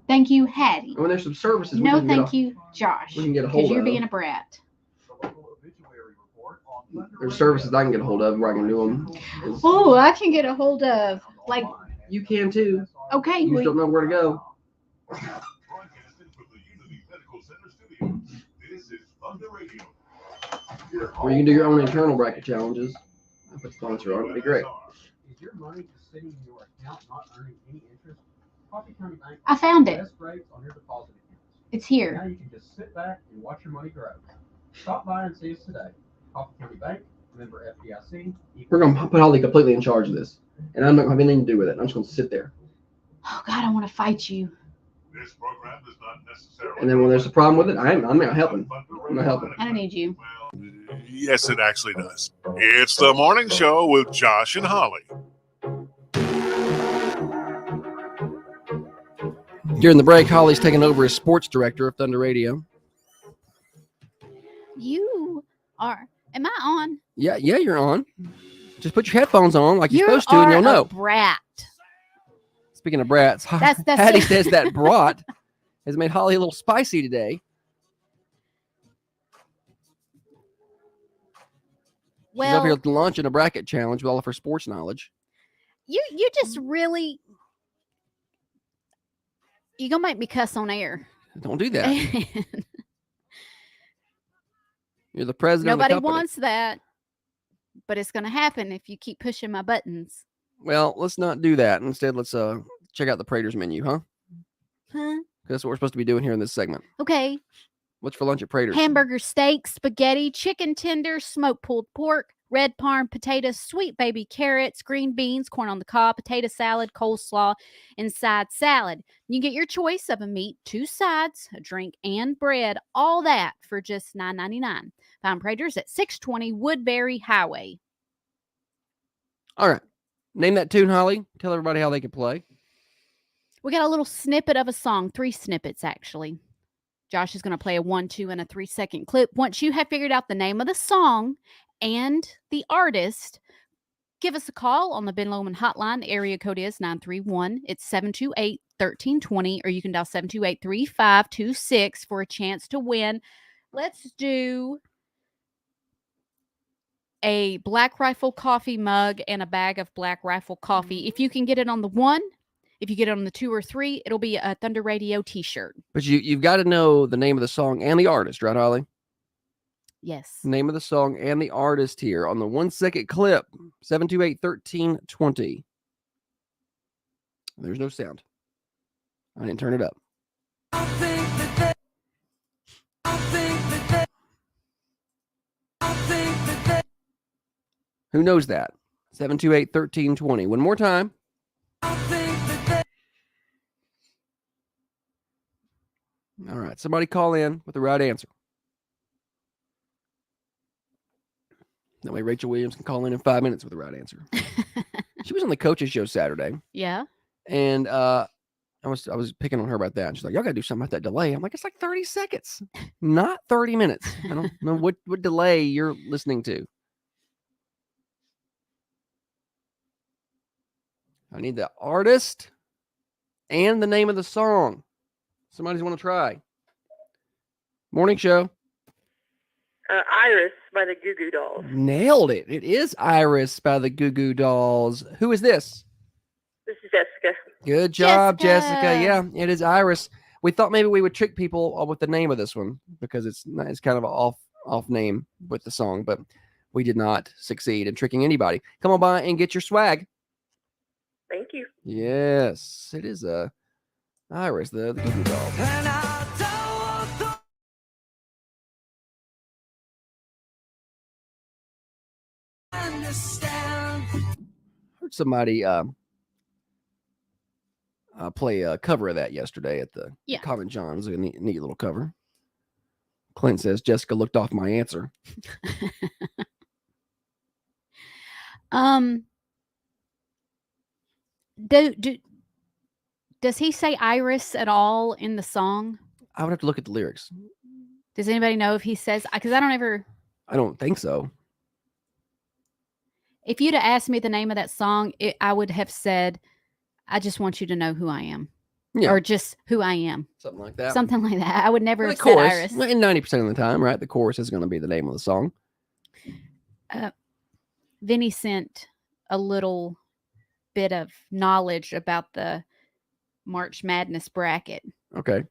Thank you, Hattie. When there's some services, No, thank you, Josh. we can get a Because hold you're of. being a brat. There's services I can get a hold of where I can do them. Oh, I can get a hold of like. You can too. Okay. You just don't know where to go. Or you can do your own internal bracket challenges. If it's sponsored on, it'd be great. Is your money just sitting in your account not earning any interest? Coffee County Bank I found it. best rates on your deposit accounts. It's Now here. you can just sit back and watch your money grow. Stop by and see us today. Coffee County Bank, member FDIC. We're gonna put Holly completely in charge of this, and I'm not gonna have anything to do with it. I'm just gonna sit there. Oh God, I want to fight you. This program does not necessarily. And then when there's a problem with it, I'm not helping. I'm not helping. I don't need you. Yes, it actually does. It's the morning show with Josh and Holly. During the break, Holly's taking over as sports director of Thunder Radio. You are. Am I on? Yeah, you're on. Just put your headphones on like you're You supposed to, and are you'll know. a brat. Speaking of brats, That's Hattie says that brat has made Holly a little spicy today. She's over here Well, launching a bracket challenge with all of her sports knowledge. You just really you gonna make me cuss on air. Don't do that. You're the president Nobody of the company. wants that, but it's gonna happen if you keep pushing my buttons. Well, let's not do that. Instead, let's check out the Prater's menu, huh? Huh? 'Cause that's what we're supposed to be doing here in this segment. Okay. What's for lunch at Prater's? Hamburger steak, spaghetti, chicken tenders, smoked pulled pork, red parm potatoes, sweet baby carrots, green beans, corn on the cob, potato salad, coleslaw, and side salad. You get your choice of a meat, 2 sides, a drink, and bread. All that for just $9.99. Find Prater's at 620 Woodbury Highway. All right. Name that tune, Holly. Tell everybody how they can play. We got a little snippet of a song, 3 snippets actually. Josh is going to play a 1, 2, and a 3-second clip. Once you have figured out the name of the song and the artist, give us a call on the Ben Lomond hotline. The area code is 931. It's 728-1320, or you can dial 728-3526 for a chance to win. Let's do a Black Rifle coffee mug and a bag of Black Rifle coffee. If you can get it on the 1, if you get it on the 2 or 3, it'll be a Thunder Radio t-shirt. But you've got to know the name of the song and the artist, right, Holly? Yes. Name of the song and the artist here on the 1-second clip. 728-1320. There's no sound. I didn't turn it up. Who knows that? 728-1320. One more time. All right. Somebody call in with the right answer. That way Rachel Williams can call in 5 minutes with the right answer. She was on the Coaches Show Saturday. Yeah. And I was picking on her about that. And she's like, y'all got to do something about that delay. I'm like, it's like 30 seconds, not 30 minutes. I don't know what delay you're listening to. I need the artist and the name of the song. Somebody's want to try. Morning show. Iris by the Goo Goo Dolls. Nailed it. It is Iris by the Goo Goo Dolls. Who is this? This is Jessica. Good job, Jessica. Jessica. Yeah, it is Iris. We thought maybe we would trick people with the name of this one because it's kind of an off name with the song, but we did not succeed in tricking anybody. Come on by and get your swag. Thank you. Yes, it is Iris, the Goo Goo Dolls. Heard somebody play a cover of that yesterday at the Common John. It was a neat little cover. Clint says Jessica looked off my answer. Does he say Iris at all in the song? I would have to look at the lyrics. Does anybody know if he says? Because I don't think so. If you'd have asked me the name of that song, I would have said, I just want you to know who I am. Yeah. Or just who I am. Something like that. Something like that. I would never have chorus, said Iris. And 90% of the time, right? The chorus is going to be the name of the song. Vinny sent a little bit of knowledge about the March Madness bracket. Okay.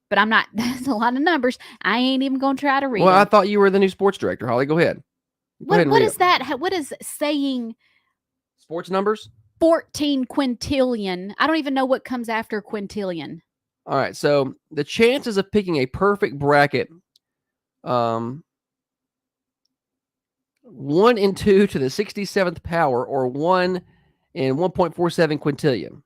But I'm not, that's a lot of numbers. I ain't even going to try to read Well, them. I thought you were the new sports director, Holly. Go ahead. What is that? What is saying? Sports numbers? 14 quintillion. I don't even know what comes after quintillion. All right. So the chances of picking a perfect bracket, 1 in 2 to the 67th power, or 1 in 1.47 quintillion.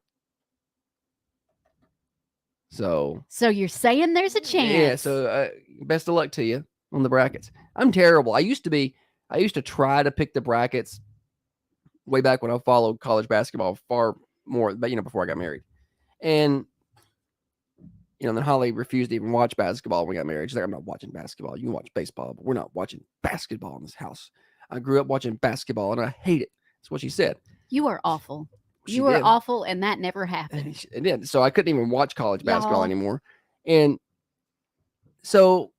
So you're saying there's a chance? Yeah. So best of luck to you on the brackets. I'm terrible. I used to try to pick the brackets way back when I followed college basketball far more, but before I got married. And then Holly refused to even watch basketball when we got married. She's like, I'm not watching basketball. You can watch baseball, but we're not watching basketball in this house. I grew up watching basketball and I hate it. That's what she said. You are awful. She You are did. awful, and that never happened. It did. So I couldn't even watch college basketball Y'all. anymore. And so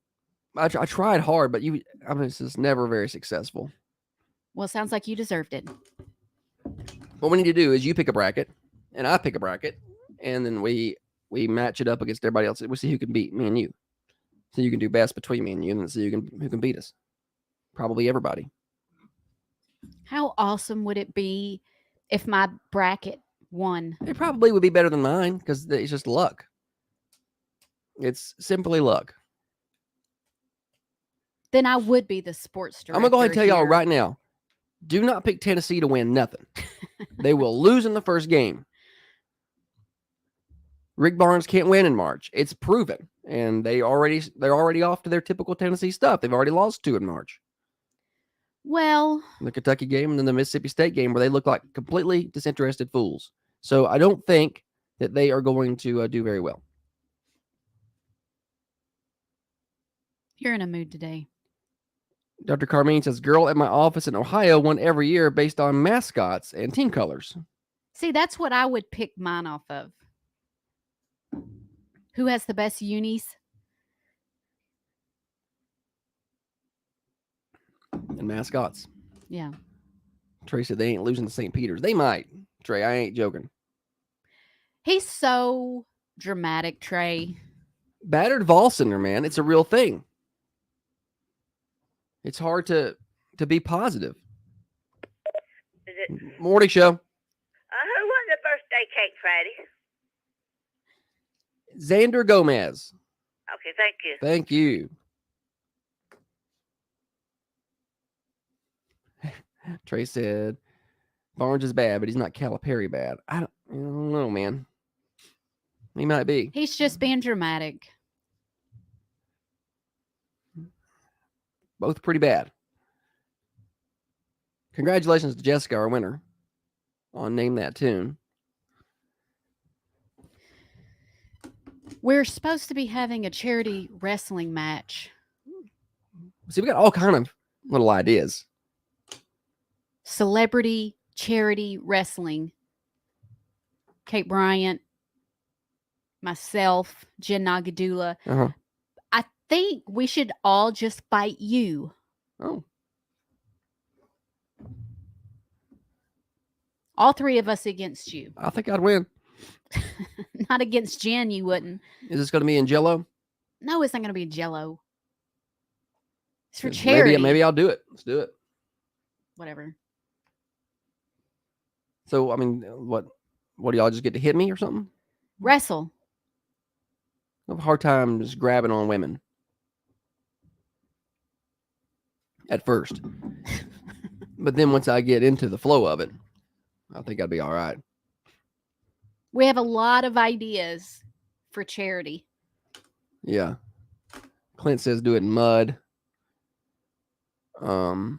I tried hard, but I was just never very successful. Well, sounds like you deserved it. What we need to do is you pick a bracket, and I pick a bracket, and then we match it up against everybody else. We see who can beat me and you. So you can do best between me and you, and then see who can beat us. Probably everybody. How awesome would it be if my bracket won? It probably would be better than mine because it's just luck. It's simply luck. Then I would be the sports director. I'm going to go ahead and tell y'all here. right now. Do not pick Tennessee to win nothing. They will lose in the first game. Rick Barnes can't win in March. It's proven. And they're already off to their typical Tennessee stuff. They've already lost 2 in March. Well, The Kentucky game and then the Mississippi State game where they look like completely disinterested fools. So I don't think that they are going to do very well. you're in a mood today. Dr. Carmine says, girl at my office in Ohio won every year based on mascots and team colors. See, that's what I would pick mine off of. Who has the best unis? And mascots. Yeah. Trey said they ain't losing to St. Peter's. They might. Trey, I ain't joking. He's so dramatic, Trey. Battered Volcenter, man. It's a real thing. It's hard to be positive. Is it? Morning show. Who won the birthday cake Friday? Xander Gomez. Okay, thank you. Thank you. Trey said, Barnes is bad, but he's not Calipari bad. I don't know, man. He might be. He's just being dramatic. Both pretty bad. Congratulations to Jessica, our winner, on Name That Tune. We're supposed to be having a charity wrestling match. See, we got all kind of little ideas. Celebrity charity wrestling. Kate Bryant, myself, Jen Nagadula. Uh-huh. I think we should all just fight you. Oh. All 3 of us against you. I think I'd win. Not against Jen, you wouldn't. Is this going to be in Jello? No, it's not going to be Jello. It's for charity. Maybe I'll do it. Let's do it. Whatever. So, I mean, what do y'all just get to hit me or something? Wrestle. I have a hard time just grabbing on women. At first. But then once I get into the flow of it, I think I'd be all right. We have a lot of ideas for charity. Yeah. Clint says do it in mud. Oh,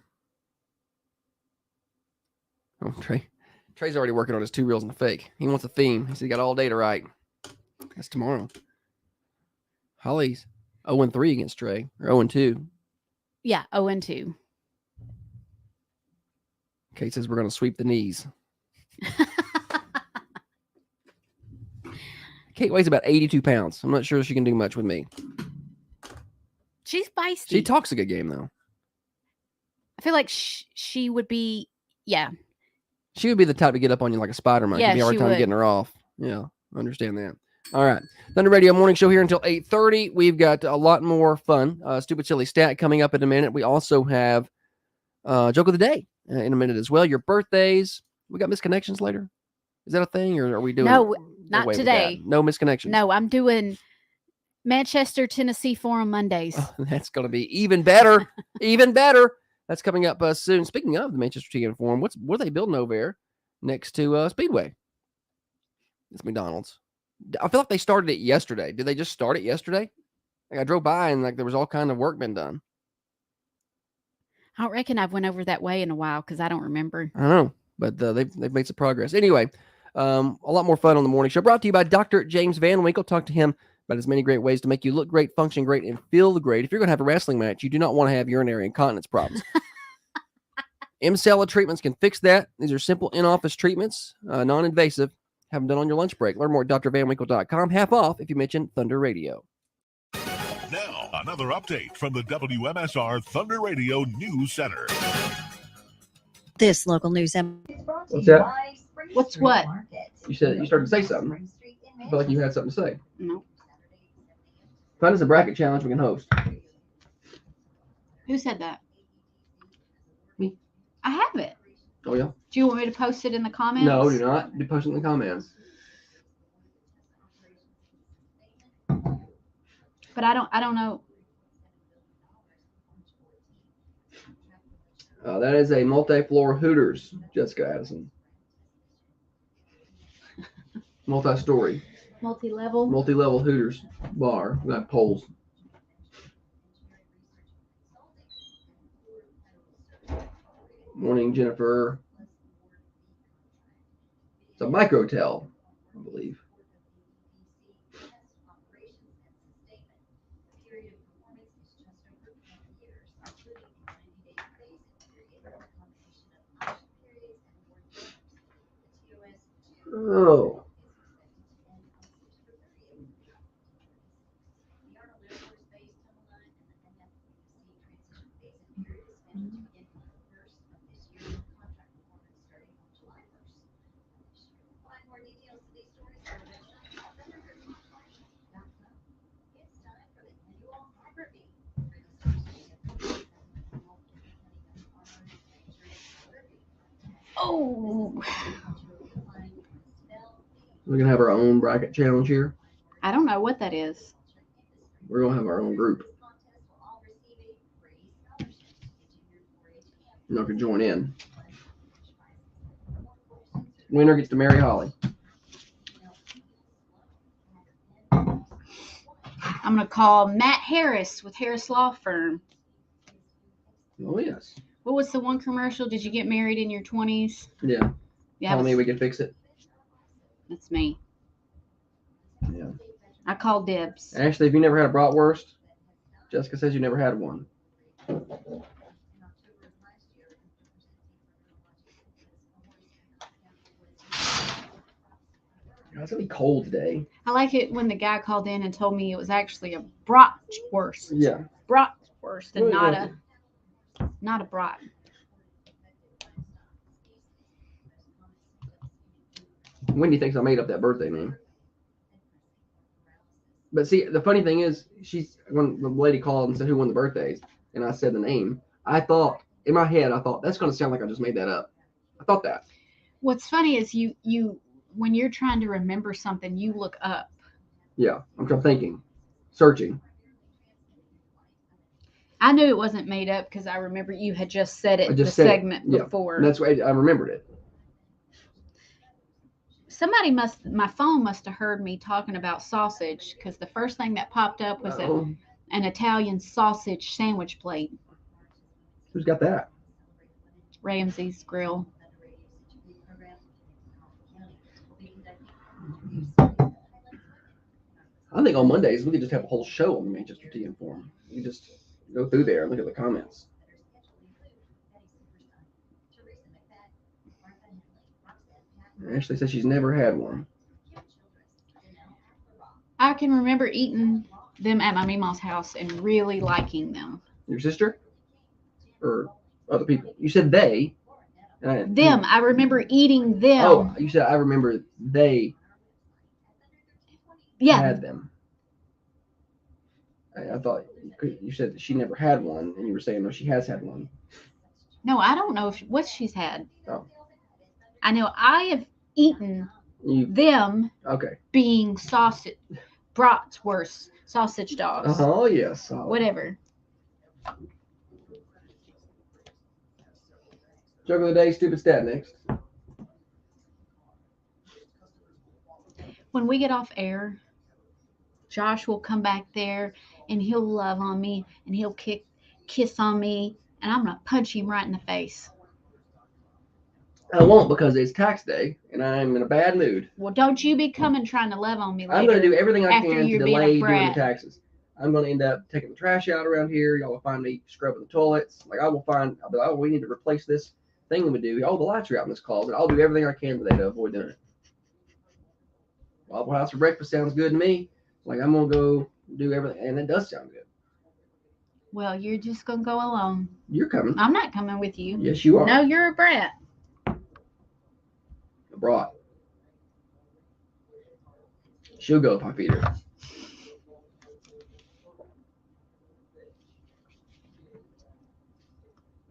Trey's already working on his 2 reels and a fake. He wants a theme. He said he got all day to write. That's tomorrow. Holly's 0-3 against Trey. Or 0-2. Yeah, 0-2. Kate says we're going to sweep the knees. Kate weighs about 82 pounds. I'm not sure she can do much with me. She's feisty. She talks a good game, though. I feel like she would be, yeah. She would be the type to get up on you like a spider monkey. Yeah, It'd be a hard she time would. getting her off. Yeah, I understand that. All right. Thunder Radio Morning Show here until 8:30. We've got a lot more fun. Stupid Silly Stat coming up in a minute. We also have Joke of the Day in a minute as well. Your birthdays. We got misconnections later. Is that a thing, or are we doing? No, not away with today. that? No misconnections. No, I'm doing Manchester, Tennessee Forum Mondays. Oh, that's going to be even better. Even better. That's coming up soon. Speaking of the Manchester Tea and Forum, what are they building over there next to Speedway? It's McDonald's. I feel like they started it yesterday. Did they just start it yesterday? Like I drove by and like there was all kind of work been done. I don't reckon I've went over that way in a while because I don't remember. I don't know, but they've made some progress. Anyway, a lot more fun on the morning show. Brought to you by Dr. James Van Winkle. Talk to him about his many great ways to make you look great, function great, and feel great. If you're going to have a wrestling match, you do not want to have urinary incontinence problems. M-Cella treatments can fix that. These are simple in-office treatments, non-invasive. Have them done on your lunch break. Learn more at drvanwinkle.com. Half off if you mention Thunder Radio. Now, another update from the WMSR Thunder Radio News Center. This local news. What's that? What's what? You said you started to say something. I feel like you had something to say. No. Find us a bracket challenge we can host. Who said that? Me. I have it. Oh yeah. Do you want me to post it in the comments? No, do not. Do post it in the comments. But I don't know. That is a multi-floor Hooters, Jessica Addison. Multi-story, Multi-level. multi-level Hooters bar. We got poles. Morning, Jennifer. It's a microtel, I believe. Oh. Oh. We're gonna have our own bracket challenge here. I don't know what that is. We're gonna have our own group. You're not gonna join in. Winner gets to marry Holly. I'm gonna call Matt Harris with Harris Law Firm. Oh yes. What was the one commercial? Did you get married in your 20s? Yeah. Yeah, Tell me we can fix it. that's me. Yeah. I called dibs. Ashley, have you never had a bratwurst? Jessica says you never had one. It's gonna be cold today. I like it when the guy called in and told me it was actually a bratwurst. Yeah. Bratwurst and Really not a brat. Wendy thinks I made up that birthday name. But see, the funny thing is, when the lady called and said who won the birthdays, and I said the name, I thought in my head, that's gonna sound like I just made that up. I thought that. What's funny is you when you're trying to remember something, you look up. Yeah, I'm thinking, searching. I knew it wasn't made up because I remember you had just said it I just the said segment it. Yeah. before. And that's why I remembered it. My phone must have heard me talking about sausage because the first thing that popped up was an Italian sausage sandwich plate. Who's got that? Ramsey's Grill. I think on Mondays we could just have a whole show on the Manchester Tea and Forum. You just go through there and look at the comments. Ashley says she's never had one. I can remember eating them at my Meemaw's house and really liking them. Your sister? Or other people? You said they. Them. I remember eating them. Oh, you said I remember they had them. I thought you said that she never had one, and you were saying no, she has had one. No, I don't know what she's had. Oh. I know I have eaten them. Okay. Being sausage, bratwurst, sausage dogs. Oh yes. Whatever. Joke of the day, stupid stat next. When we get off air, Josh will come back there and he'll love on me and he'll kiss on me and I'm gonna punch him right in the face. I won't because it's tax day and I'm in a bad mood. Well, don't you be coming trying to love on me later. I'm going to do everything I after can to you're being a delay doing the brat. taxes. I'm going to end up taking the trash out around here. Y'all will find me scrubbing the toilets. Like I'll be like, oh, we need to replace this thing we do. All the lights are out in this closet. I'll do everything I can today to avoid doing it. Waffle House for breakfast sounds good to me. Like I'm going to go do everything. And it does sound good. Well, you're just going to go alone. You're coming. I'm not coming with you. Yes, you are. No, you're a brat. brat. She'll go if I feed her.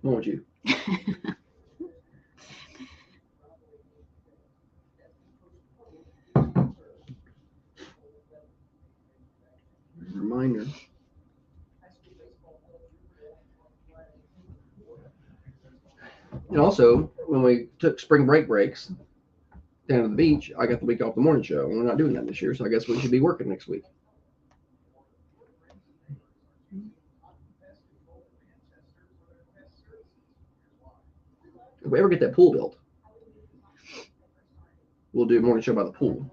Won't you? Reminder. And also, when we took spring breaks down to the beach, I got the week off the morning show, and we're not doing that this year, so I guess we should be working next week. If we ever get that pool built, we'll do a morning show by the pool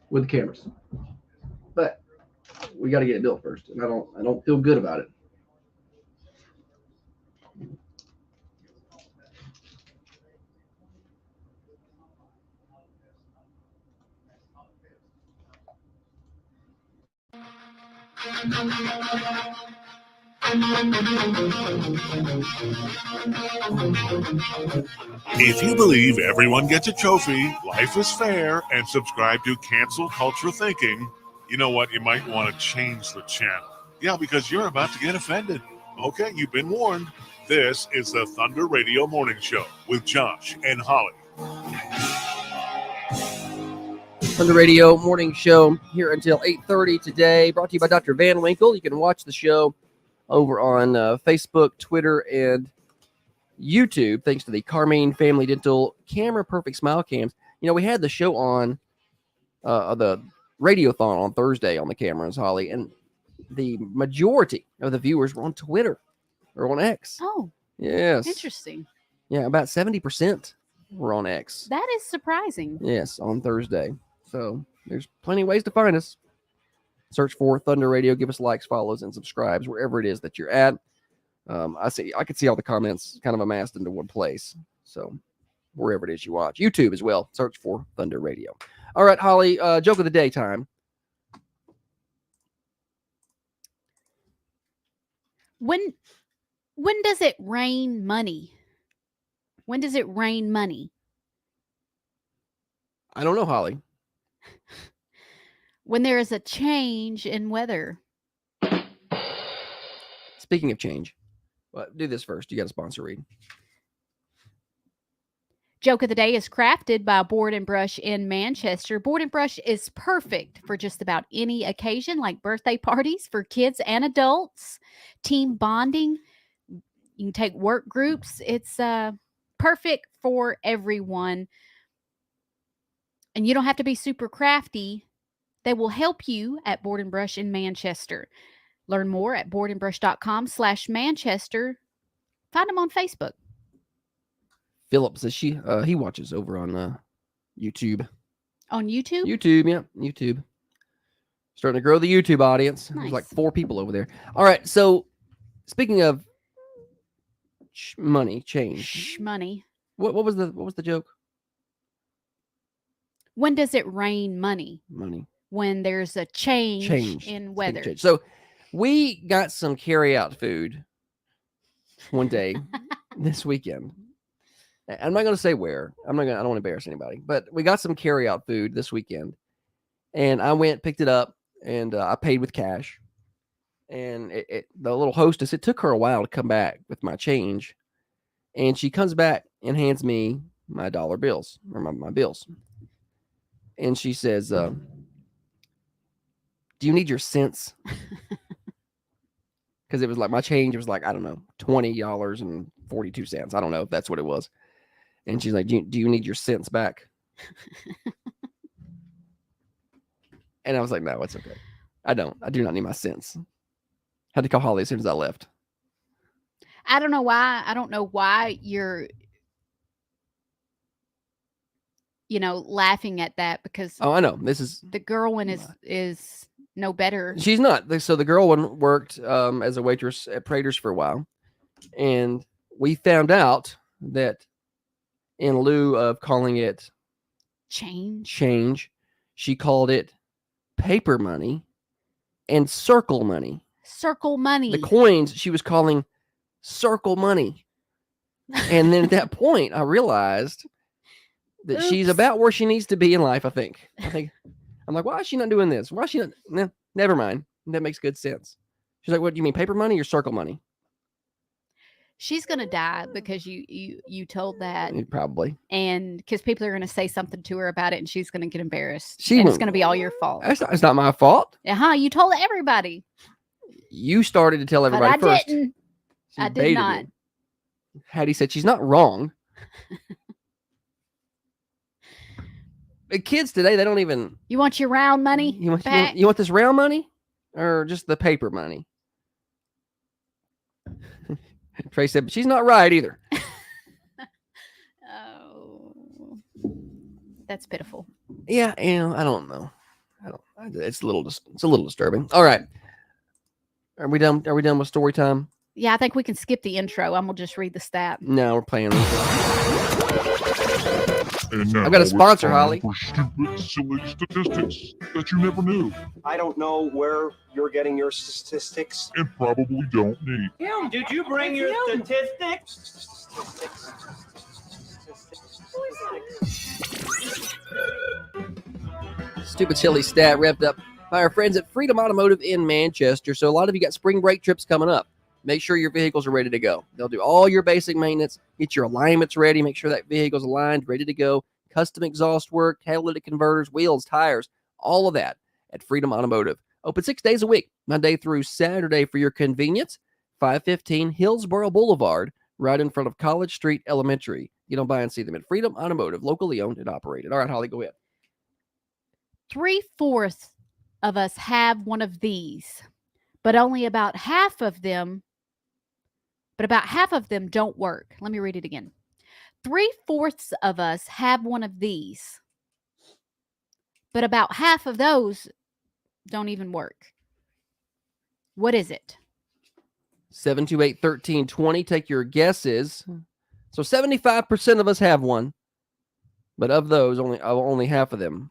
with the cameras. But we got to get it built first, and I don't feel good about it. If you believe everyone gets a trophy, life is fair, and subscribe to Cancel Culture Thinking, you know what? You might want to change the channel. Yeah, because you're about to get offended. Okay, you've been warned. This is the Thunder Radio Morning Show with Josh and Holly. Thunder Radio Morning Show here until 8:30 today. Brought to you by Dr. Van Winkle. You can watch the show over on Facebook, Twitter, and YouTube, thanks to the Carmine Family Dental Camera Perfect Smile Cams. You know, we had the show on the Radiothon on Thursday on the cameras, Holly, and the majority of the viewers were on Twitter or on X. Oh, yes. interesting. Yeah, about 70% were on X. That is surprising. Yes, on Thursday. So there's plenty of ways to find us. Search for Thunder Radio. Give us likes, follows, and subscribes wherever it is that you're at. I could see all the comments kind of amassed into one place. So wherever it is you watch. YouTube as well. Search for Thunder Radio. All right, Holly, joke of the day time. When does it rain money? When does it rain money? I don't know, Holly. When there is a change in weather. Speaking of change, well, do this first. You got a sponsor read. Joke of the day is crafted by Board and Brush in Manchester. Board and Brush is perfect for just about any occasion, like birthday parties for kids and adults, team bonding. You can take work groups. It's perfect for everyone. And you don't have to be super crafty. They will help you at Board and Brush in Manchester. Learn more at boardandbrush.com/Manchester. Find them on Facebook. Philip says he watches over on YouTube. On YouTube? YouTube, yeah, YouTube. Starting to grow the YouTube audience. Nice. There's like 4 people over there. All right, so speaking of money, change. Money. What was the joke? When does it rain money? Money. When there's a change in weather. Change. So we got some carry-out food one day this weekend. I'm not going to say where. I don't want to embarrass anybody. But we got some carry-out food this weekend. And I went, picked it up, and I paid with cash. And the little hostess, it took her a while to come back with my change. And she comes back and hands me my dollar bills, or my bills. And she says, do you need your cents? Because it was like my change was like, I don't know, $20.42. I don't know if that's what it was. And she's like, do you need your cents back? And I was like, no, it's okay. I do not need my cents. Had to call Holly as soon as I left. I don't know why. I don't know why you're, laughing at that, because Oh, I know. This is the girl one is no better. She's not. So the girl one worked as a waitress at Prater's for a while. And we found out that in lieu of calling it change, she called it paper money and circle money. Circle money. The coins she was calling circle money. And then at that point, I realized that she's Oops. about where she needs to be in life. I think. I'm like, why is she not doing this? Why is she not? Nah, never mind. That makes good sense. She's like, what do you mean, paper money or circle money? She's gonna die because you told that, Probably. and because people are gonna say something to her about it, and she's gonna get embarrassed. She and it's won't. gonna be all your fault. It's not my fault. You told everybody. You started to tell But everybody I first. didn't. She I did baited not. you. Hattie said she's not wrong. The kids today, they don't even. You want your round money back? You want this round money or just the paper money? Trey said, but she's not right either. Oh, that's pitiful. Yeah, I don't know. It's a little disturbing. All right. Are we done? Are we done with story time? Yeah, I think we can skip the intro. I'm gonna just read the stat. No, we're playing. And now I've got a it's sponsor, time Holly. For stupid, silly statistics that you never knew I don't know where you're getting your statistics. and probably don't need. Kim, did you bring your statistics? Stupid silly stat wrapped up by our friends at Freedom Automotive in Manchester. So a lot of you got spring break trips coming up. Make sure your vehicles are ready to go. They'll do all your basic maintenance, get your alignments ready, make sure that vehicle's aligned, ready to go. Custom exhaust work, catalytic converters, wheels, tires, all of that at Freedom Automotive. Open 6 days a week, Monday through Saturday for your convenience. 515 Hillsborough Boulevard, right in front of College Street Elementary. You don't buy and see them at Freedom Automotive, locally owned and operated. All right, Holly, go ahead. 3/4 of us have one of these, but only about half of them. But about half of them don't work. Let me read it again. 3/4 of us have one of these, but about half of those don't even work. What is it? 728-1320. Take your guesses. So 75% of us have one, but of those, only half of them,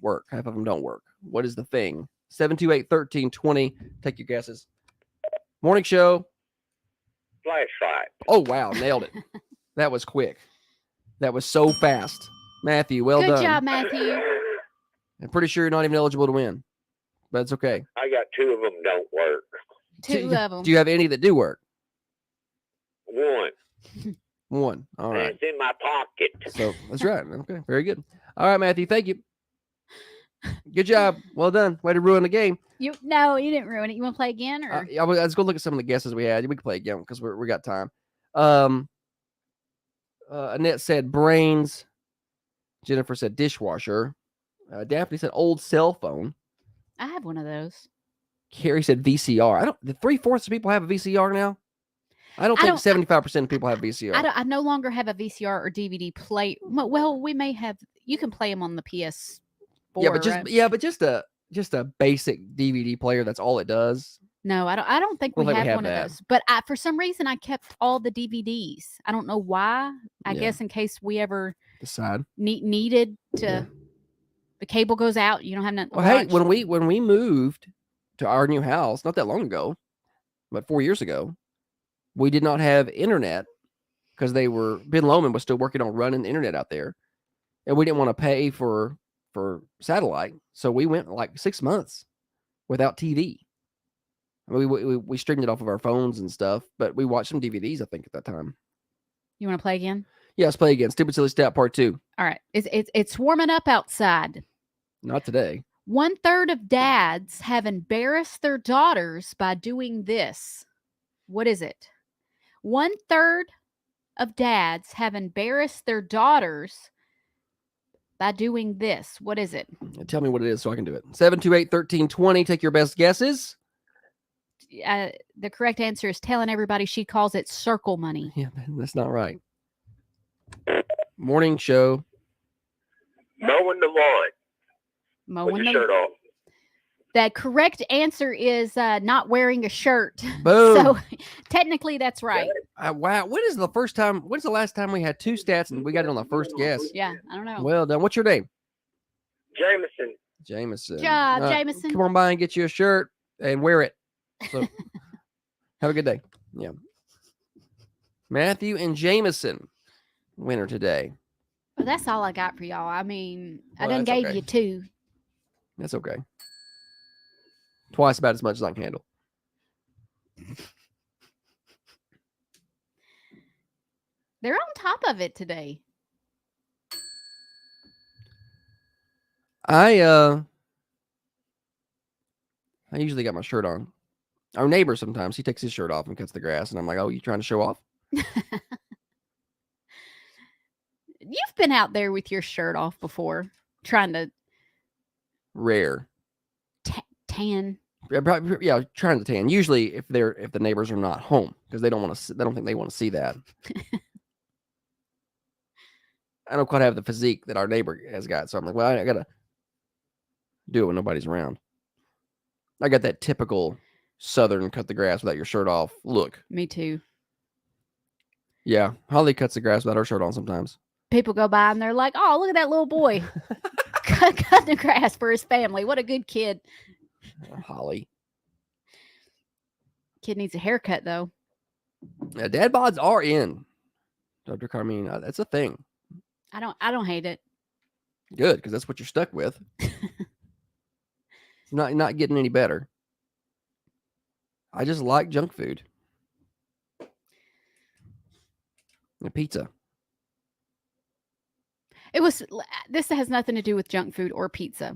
work. Half of them don't work. What is the thing? 728-1320. Take your guesses. Morning show. Flashlight. Oh, wow. Nailed it. That was quick. That was so fast. Matthew, well Good done. job, Matthew. I'm pretty sure you're not even eligible to win, but it's okay. I got two of them don't work. Two of them. Do you have any that do work? One. One. All And right. it's in my pocket. So that's right. Okay. Very good. All right, Matthew. Thank you. Good job. Well done. Way to ruin the game. No, you didn't ruin it. You want to play again, or Let's go look at some of the guesses we had. We can play again because we got time. Annette said brains. Jennifer said dishwasher. Daphne said old cell phone. I have one of those. Carrie said VCR. The 3/4 of people have a VCR now. I don't think 75% of people have VCR. I no longer have a VCR or DVD play. Well, we may have. You can play them on the PS4. But just a basic DVD player. That's all it does. No, I don't think we have one that. of those. But for some reason, I kept all the DVDs. I don't know why. I guess in case we ever decide needed to. The cable goes out. You don't have nothing. Well, hey, when we moved to our new house, not that long ago, but 4 years ago, we did not have internet because Ben Lowman was still working on running the internet out there, and we didn't want to pay for satellite, so we went like 6 months without TV. We streamed it off of our phones and stuff, but we watched some DVDs, I think, at that time. You want to play again? Yeah, let's play again. Stupid Silly Stat Part 2. All right. It's warming up outside. Not today. 1/3 of dads have embarrassed their daughters by doing this. What is it? 1/3 of dads have embarrassed their daughters by doing this. What is it? Tell me what it is so I can do it. 728-1320. Take your best guesses. The correct answer is telling everybody she calls it circle money. Yeah, that's not right. Morning show. Mowing the lawn. Mowing with the your shirt off. The correct answer is not wearing a shirt. Boom. So technically that's right. Wow. When's the last time we had two stats and we got it on the first guess? Yeah, I don't know. Well done. What's your name? Jameson. Jameson. Good job, Jameson. Come on by and get you a shirt and wear it. So have a good day. Yeah. Matthew and Jameson, winner today. Well, that's all I got for y'all. I mean, I Well, done that's gave okay. you 2. That's okay. Twice about as much as I can handle. They're on top of it today. I usually got my shirt on. Our neighbor sometimes he takes his shirt off and cuts the grass, and I'm like, "Oh, you trying to show off?" You've been out there with your shirt off before, trying to Rare. tan. Yeah, trying to tan. Usually, if the neighbors are not home, because they don't think they want to see that. I don't quite have the physique that our neighbor has got, so I'm like, well, I gotta do it when nobody's around. I got that typical Southern cut the grass without your shirt off look. Me too. Yeah, Holly cuts the grass without her shirt on sometimes. People go by and they're like, "Oh, look at that little boy cutting the grass for his family. What a good kid." Holly. Kid needs a haircut though. Yeah, dad bods are in. Dr. Carmine, that's a thing. I don't hate it. Good, because that's what you're stuck with. It's not getting any better. I just like junk food. And pizza. This has nothing to do with junk food or pizza.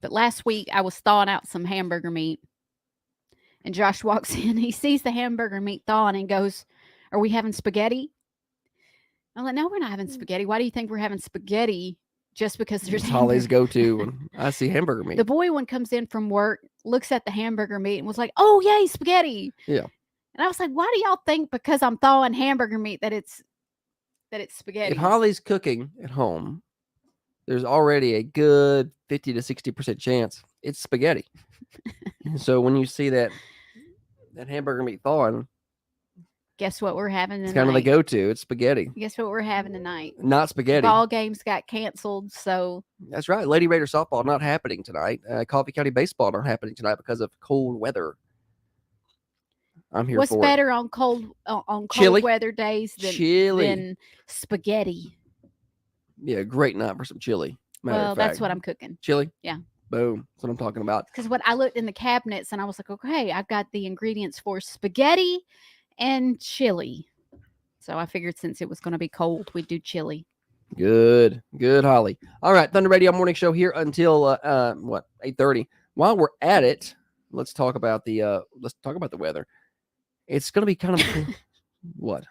But last week I was thawing out some hamburger meat. And Josh walks in, he sees the hamburger meat thawing and goes, "Are we having spaghetti?" I'm like, "No, we're not having spaghetti. Why do you think we're having spaghetti just because there's It's Holly's go-to when I see hamburger meat. The boy one comes in from work, looks at the hamburger meat and was like, "Oh, yay, spaghetti." Yeah. And I was like, "Why do y'all think because I'm thawing hamburger meat that it's spaghetti?" If Holly's cooking at home, there's already a good 50 to 60% chance it's spaghetti. So when you see that hamburger meat thawing, guess what we're having tonight? it's kind of the go-to. It's spaghetti. Guess what we're having tonight? Not spaghetti. Ball games got canceled, so That's right. Lady Raider softball not happening tonight. Coffee County baseball not happening tonight because of cold weather. I'm here what's for better it. on cold Chili. weather days Chili. than spaghetti? Yeah, great night for some chili. Matter Well, of that's fact. what I'm cooking. Chili? Yeah. Boom. That's what I'm talking about. Because what I looked in the cabinets and I was like, okay, I've got the ingredients for spaghetti and chili. So I figured since it was going to be cold, we'd do chili. Good, Holly. All right, Thunder Radio morning show here until 8:30. While we're at it, let's talk about the weather. It's going to be kind of what?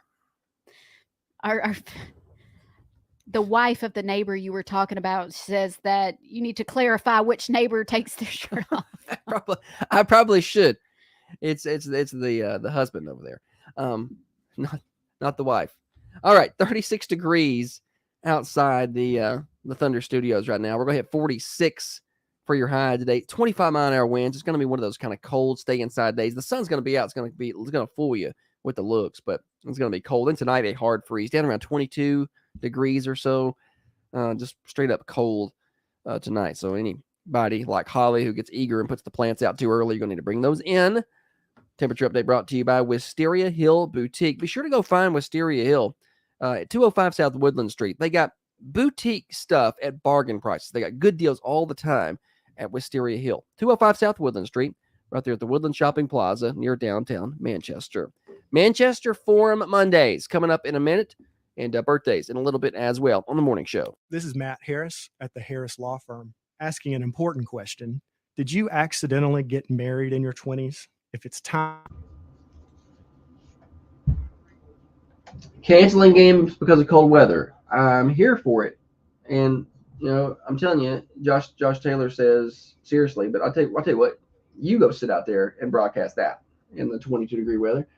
The wife of the neighbor you were talking about says that you need to clarify which neighbor takes their shirt off. I probably should. It's the husband over there. Not the wife. All right, 36 degrees outside the Thunder Studios right now. We're going to hit 46 for your high today. 25-mile-an-hour winds. It's going to be one of those kind of cold stay inside days. The sun's going to be out. It's going to fool you with the looks, but it's going to be cold. And tonight a hard freeze down around 22 degrees or so. Just straight up cold tonight. So anybody like Holly who gets eager and puts the plants out too early, you're going to need to bring those in. Temperature update brought to you by Wisteria Hill Boutique. Be sure to go find Wisteria Hill at 205 South Woodland Street. They got boutique stuff at bargain prices. They got good deals all the time at Wisteria Hill. 205 South Woodland Street, right there at the Woodland Shopping Plaza near downtown Manchester. Manchester Forum Mondays coming up in a minute, and birthdays in a little bit as well on the morning show. This is Matt Harris at the Harris Law Firm asking an important question. Did you accidentally get married in your 20s? If it's time. Canceling games because of cold weather. I'm here for it. And, I'm telling you, Josh Taylor says, seriously, but I'll tell you what, you go sit out there and broadcast that in the 22-degree weather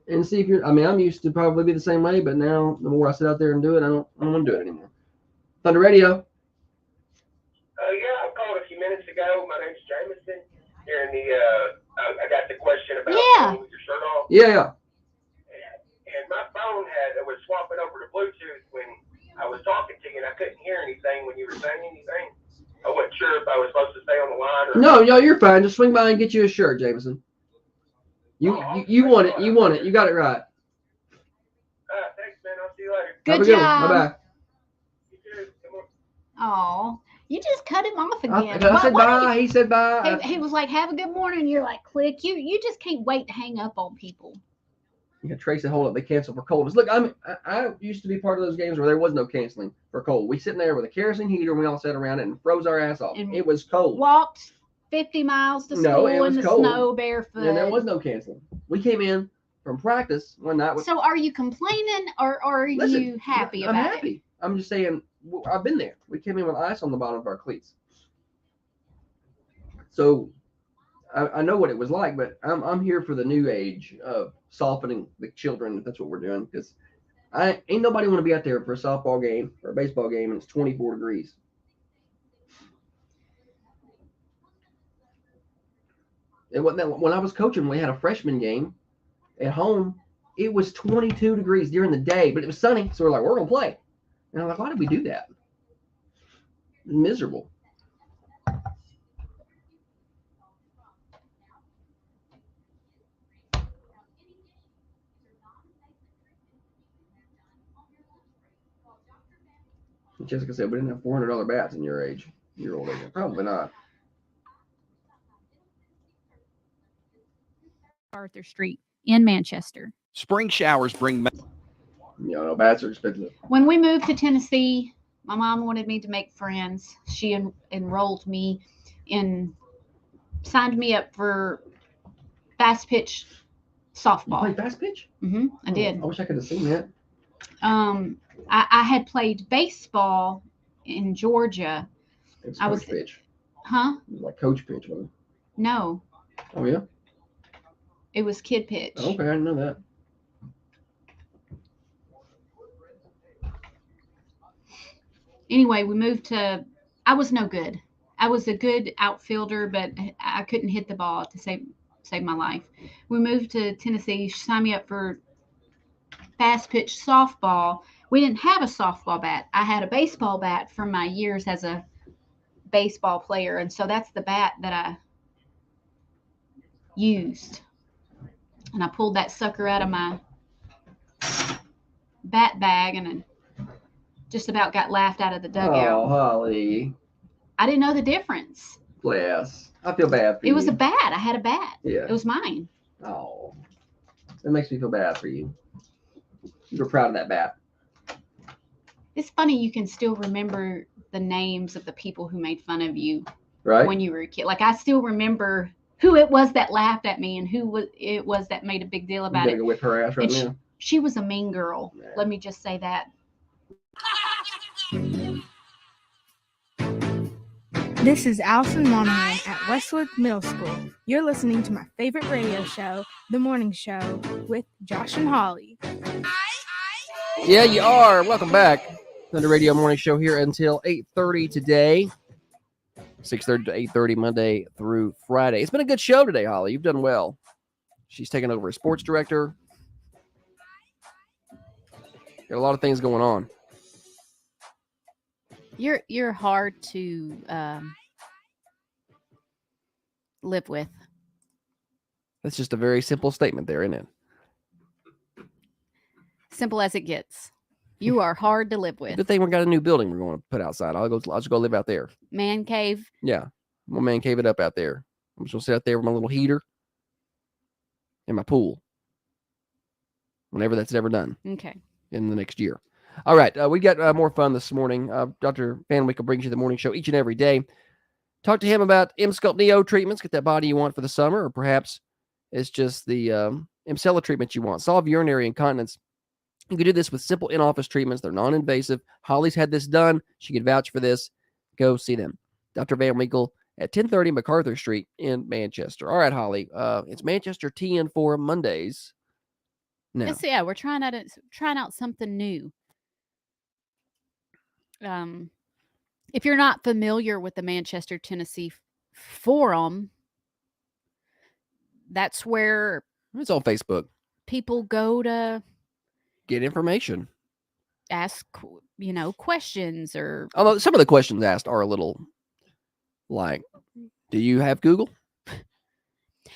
and see if I'm used to probably be the same way, but now the more I sit out there and do it, I don't want to do it anymore. Thunder Radio. Yeah, I called a few minutes ago. My name's Jameson. Here in the, I got the question about with your shirt off. Yeah. And my phone was swapping over to Bluetooth when I was talking to you, and I couldn't hear anything when you were saying anything. I wasn't sure if I was supposed to stay on the line or. No, you're fine. Just swing by and get you a shirt, Jameson. You want it. You want it. You got it right. Thanks, man. I'll see you later. Have a good one. Bye-bye. Oh, you just cut him off again. I Why- said why bye. did He said bye. He was like, "Have a good morning." You're like, "Click." You just can't wait to hang up on people. Yeah, Tracy, hold up. They canceled for cold. Look, I used to be part of those games where there was no canceling for cold. We sitting there with a kerosene heater and we all sat around it and froze our ass off. And it was cold. Walked 50 miles to No, school it in was the cold. snow barefoot. And there was no canceling. We came in from practice one night. With, So are you complaining or are Listen, you happy I'm about happy. I'm just saying, I've been there. We came in with ice on the bottom of our cleats. So I know what it was like, but I'm here for the new age of softening the children, if that's what we're doing. Because ain't nobody want to be out there for a softball game or a baseball game and it's 24 degrees. It wasn't that, when I was coaching, we had a freshman game at home. It was 22 degrees during the day, but it was sunny. So we're like, we're going to play. And I'm like, why did we do that? Miserable. Jessica said, we didn't have $400 bats in your age, your old age. Probably not. Arthur Street in Manchester. Spring showers bring. No, bats are expensive. When we moved to Tennessee, my mom wanted me to make friends. She enrolled me signed me up for fast pitch softball. You played fast pitch? I did. I wish I could have seen that. I had played baseball in Georgia. It's I was coach pitch. Huh? It was like coach pitch, wasn't it? No, Oh, yeah? it was kid pitch. Okay, I didn't know that. Anyway, we moved to. I was no good. I was a good outfielder, but I couldn't hit the ball to save my life. We moved to Tennessee. She signed me up for fast pitch softball. We didn't have a softball bat. I had a baseball bat from my years as a baseball player, and so that's the bat that I used. And I pulled that sucker out of my bat bag and just about got laughed out of the dugout. Oh, Holly. I didn't know the difference. Bless. I feel bad for you. It was a bat. I had a bat. Yeah. It was mine. Oh. That makes me feel bad for you. You were proud of that bat. It's funny you can still remember the names of the people who made fun of you Right? when you were a kid. Like I still remember who it was that laughed at me and who it was that made a big deal You about better it. go whip her ass right And now. she was a mean girl. Let me just say that. This is Allison Monahan at Westwood Middle School. You're listening to my favorite radio show, The Morning Show, with Josh and Holly. Yeah, you are. Welcome back. Thunder Radio Morning Show here until 8:30 today. 6:30 to 8:30 Monday through Friday. It's been a good show today, Holly. You've done well. She's taken over as sports director. Got a lot of things going on. You're hard to live with. That's just a very simple statement there, isn't it? Simple as it gets. You are hard to live with. Good thing we got a new building we're going to put outside. I'll just go live out there. Man cave. Yeah. I'm going to man cave it up out there. I'm just going to sit out there with my little heater and my pool. Whenever that's ever done. Okay. In the next year. All right. We got more fun this morning. Dr. Van Winkle brings you the morning show each and every day. Talk to him about M-Sculpt Neo treatments. Get that body you want for the summer. Or perhaps it's just the Emcella treatment you want. Solve urinary incontinence. You can do this with simple in-office treatments. They're non-invasive. Holly's had this done. She could vouch for this. Go see them. Dr. Van Winkle at 1030 MacArthur Street in Manchester. All right, Holly. It's Manchester TN4 Mondays. Now. Yes, yeah, we're trying out something new. If you're not familiar with the Manchester, Tennessee Forum, that's where it's on Facebook. People go to get information, ask, questions or. Although some of the questions asked are a little like, do you have Google?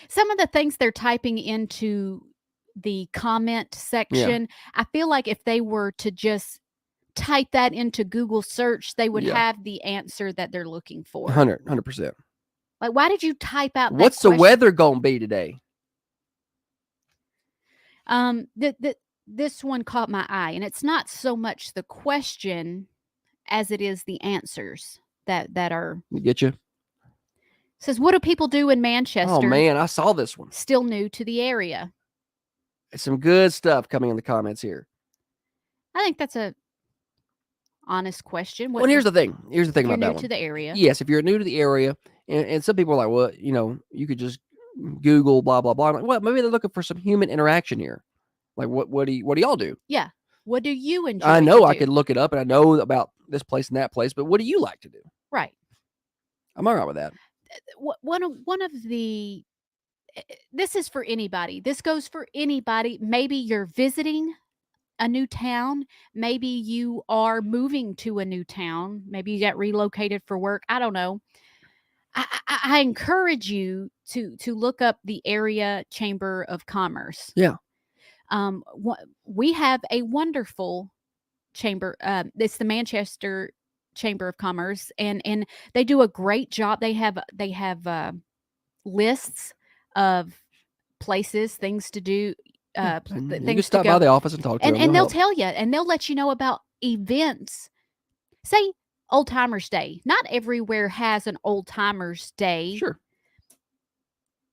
Some of the things they're typing into the comment section, I feel like if they were to just type that into Google search, they would Yeah. have the answer that they're looking for. 100%. Like, why did you type out that What's the question? weather going to be today? This one caught my eye, and it's not so much the question as it is the answers that are. You get you? Says, what do people do in Manchester? Oh, man, I saw this one. Still new to the area. Some good stuff coming in the comments here. I think that's a honest question. Well, here's the thing. Here's the thing if you're about that new one. to the area. Yes, if you're new to the area, and some people are like, well, you know, you could just Google blah blah blah. I'm like, well, maybe they're looking for some human interaction here. Like, what do y'all do? Yeah. What do you enjoy? I know to I do? could look it up, and I know about this place and that place, but what do you like to do? Right. I'm all right with that. One of the. This is for anybody. This goes for anybody. Maybe you're visiting a new town. Maybe you are moving to a new town. Maybe you got relocated for work. I don't know. I encourage you to look up the area Chamber of Commerce. Yeah. We have a wonderful chamber. It's the Manchester Chamber of Commerce, and they do a great job. They have lists of places, things to do. And you Things can to stop go. by the office and talk to them. And they'll help. tell you, and they'll let you know about events. Say Old Timers Day. Not everywhere has an Old Timers Day. Sure.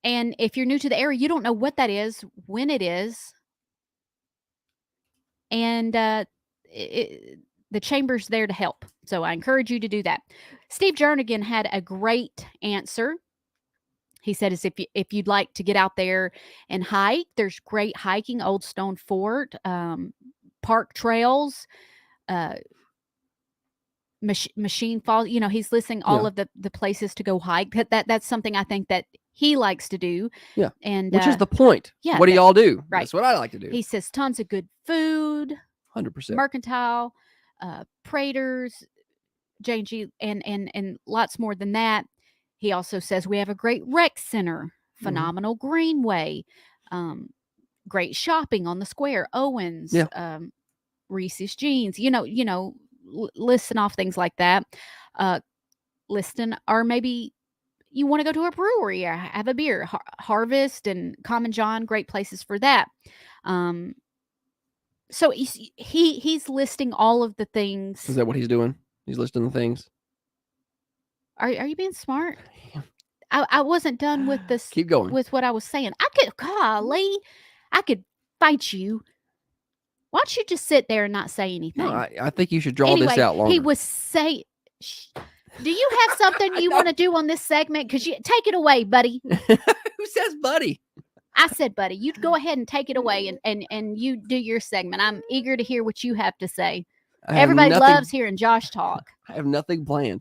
And if you're new to the area, you don't know what that is, when it is. And the chamber's there to help. So I encourage you to do that. Steve Jernigan had a great answer. He said, "As if you'd like to get out there and hike, there's great hiking, Old Stone Fort, park trails, Machine Falls." You know, he's listing all of the places to go hike. That's something I think that he likes to do. Yeah. And which is the point. yeah, What do y'all do? Right. That's what I like to do. He says tons of good food. 100%. Mercantile, Praters, J&G, and lots more than that. He also says we have a great rec center, phenomenal greenway, great shopping on the square, Owens, Reese's Jeans, listing off things like that. Or maybe you want to go to a brewery or have a beer. Harvest and Common John, great places for that. So he's listing all of the things. Is that what he's doing? He's listing the things. Are you being smart? I wasn't done with this. Keep going. With what I was saying. I could fight you. Why don't you just sit there and not say anything? No, I think you should draw this out longer. He was saying, do you have something you want to do on this segment? Because you take it away, buddy. Who says buddy? I said, buddy, you go ahead and take it away and you do your segment. I'm eager to hear what you have to say. Everybody loves hearing Josh talk. I have nothing planned.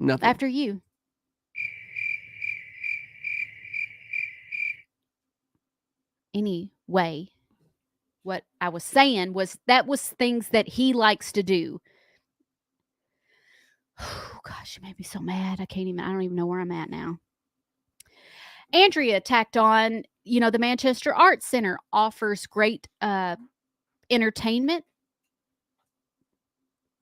Nothing. After you. Anyway, what I was saying was things that he likes to do. Oh, gosh, it made me so mad. I don't even know where I'm at now. Andrea tacked on, the Manchester Arts Center offers great entertainment.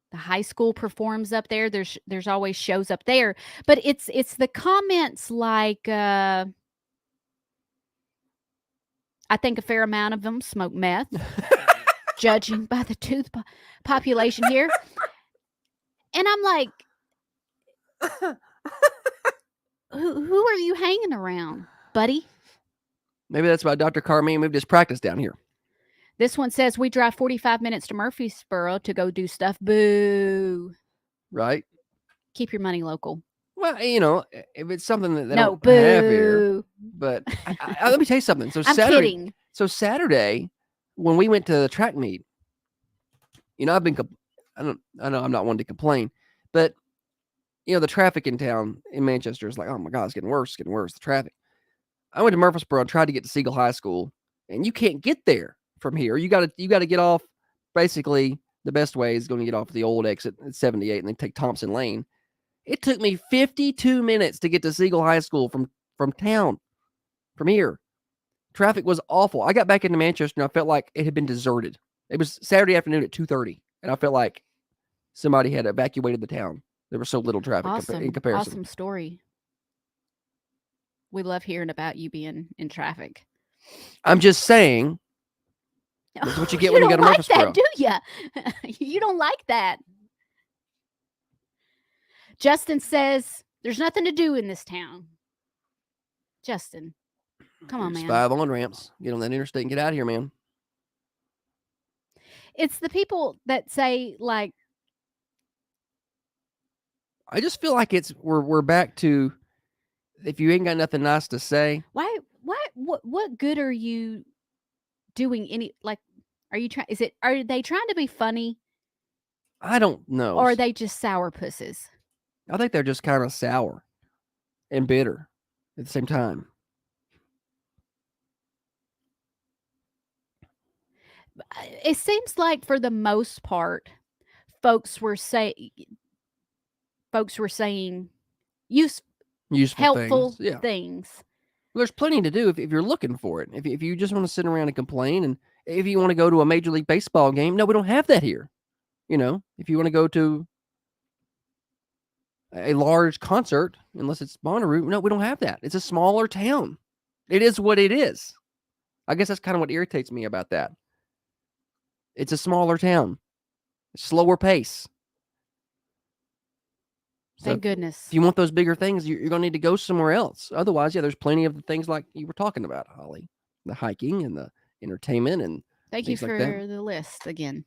The high school performs up there. There's always shows up there, but it's the comments like I think a fair amount of them smoke meth, judging by the tooth population here. And I'm like, who are you hanging around, buddy? Maybe that's why Dr. Carmine moved his practice down here. This one says we drive 45 minutes to Murfreesboro to go do stuff. Boo. Right. Keep your money local. Well, if it's something that they No, don't have here. boo. But let me tell you something. So I'm kidding. Saturday, when we went to the track meet, I've been, I know I'm not one to complain, but the traffic in town in Manchester is like, oh my God, it's getting worse, the traffic. I went to Murfreesboro, tried to get to Siegel High School, and you can't get there from here. You got to get off. Basically, the best way is going to get off the old exit at 78 and then take Thompson Lane. It took me 52 minutes to get to Siegel High School from town, from here. Traffic was awful. I got back into Manchester and I felt like it had been deserted. It was Saturday afternoon at 2:30, and I felt like somebody had evacuated the town. There was so little traffic in comparison. Awesome story. We love hearing about you being in traffic. I'm just saying, that's what you get when you got a don't like Murfreesboro. that, do you? You don't like that. Justin says there's nothing to do in this town. Justin, come on, There's man. 5 on-ramps. Get on that interstate and get out of here, man. It's the people that say, like, I just feel like we're back to, if you ain't got nothing nice to say. what good are you doing? Are they trying to be funny, I don't know. or are they just sour pusses? I think they're just kind of sour and bitter at the same time. It seems like for the most part, folks were saying Useful helpful things. Yeah. things. Well, there's plenty to do if you're looking for it. If you just want to sit around and complain, and if you want to go to a Major League Baseball game, no, we don't have that here. If you want to go to a large concert, unless it's Bonnaroo, no, we don't have that. It's a smaller town. It is what it is. I guess that's kind of what irritates me about that. It's a smaller town, slower pace. Thank goodness. If you want those bigger things, you're going to need to go somewhere else. Otherwise, yeah, there's plenty of the things like you were talking about, Holly. The hiking and the entertainment and Thank you things for like that. the list again.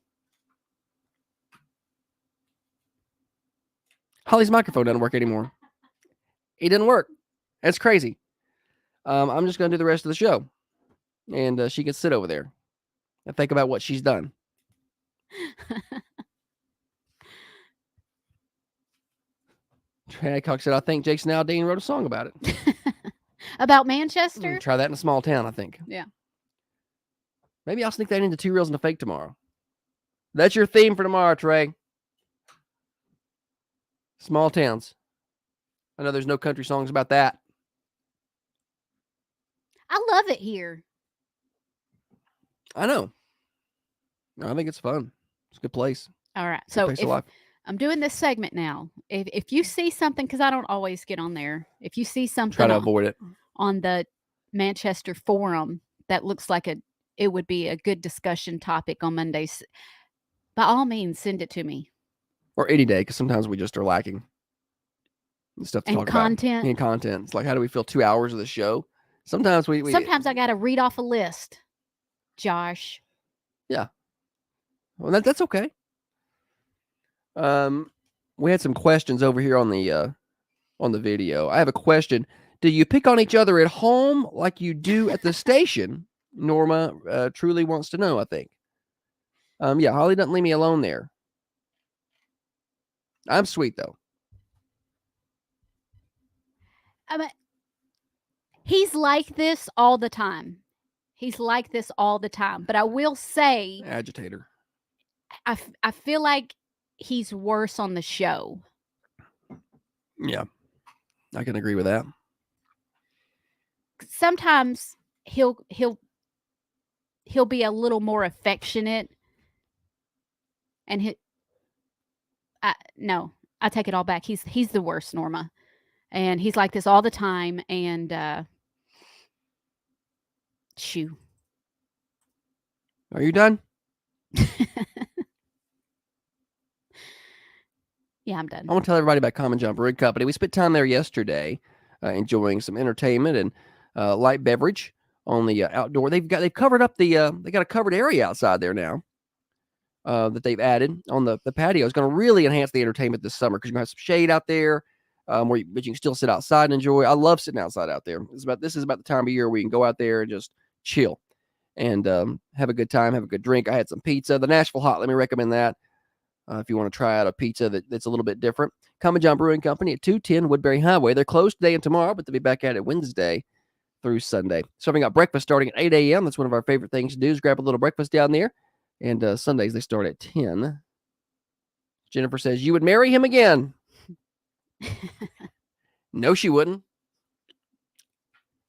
Holly's microphone doesn't work anymore. It didn't work. That's crazy. I'm just going to do the rest of the show. And she can sit over there and think about what she's done. Hancock said, I think Jason Aldean wrote a song about it. About Manchester? Try that in a small town, I think. Yeah. Maybe I'll sneak that into 2 Reels and a Fake tomorrow. That's your theme for tomorrow, Trey. Small towns. I know there's no country songs about that. I love it here. I know. I think it's fun. It's a good place. All right. Good So place of life. I'm doing this segment now. If you see something, because I don't always get on there, if you see something Try to avoid it. on the Manchester forum that looks like it would be a good discussion topic on Mondays, by all means, send it to me. Or any day, because sometimes we just are lacking stuff to And talk content. about. And content. It's like, how do we fill 2 hours of the show? Sometimes we Sometimes I got to read off a list, Josh. Yeah. Well, that's okay. We had some questions over here on the video. I have a question. Do you pick on each other at home like you do at the station? Norma truly wants to know, I think. Yeah, Holly doesn't leave me alone there. I'm sweet, though. He's like this all the time. But I will say, Agitator. I feel like he's worse on the show. Yeah, I can agree with that. Sometimes he'll be a little more affectionate, and no, I take it all back. He's the worst, Norma, and he's like this all the time. And shoo. Are you done? Yeah, I'm done. I want to tell everybody about Common Jump Brewing Company. We spent time there yesterday, enjoying some entertainment and light beverage on the outdoor. They've covered up they got a covered area outside there now that they've added on the patio. It's going to really enhance the entertainment this summer because you're going to have some shade out there, but you can still sit outside and enjoy. I love sitting outside out there. This is about the time of year where you can go out there and just chill and have a good time, have a good drink. I had some pizza, the Nashville Hot. Let me recommend that. If you want to try out a pizza that's a little bit different. Common John Brewing Company at 210 Woodbury Highway. They're closed today and tomorrow, but they'll be back at it Wednesday through Sunday. Serving up breakfast starting at 8 a.m. That's one of our favorite things to do is grab a little breakfast down there. And Sundays, they start at 10. Jennifer says, you would marry him again. No, she wouldn't.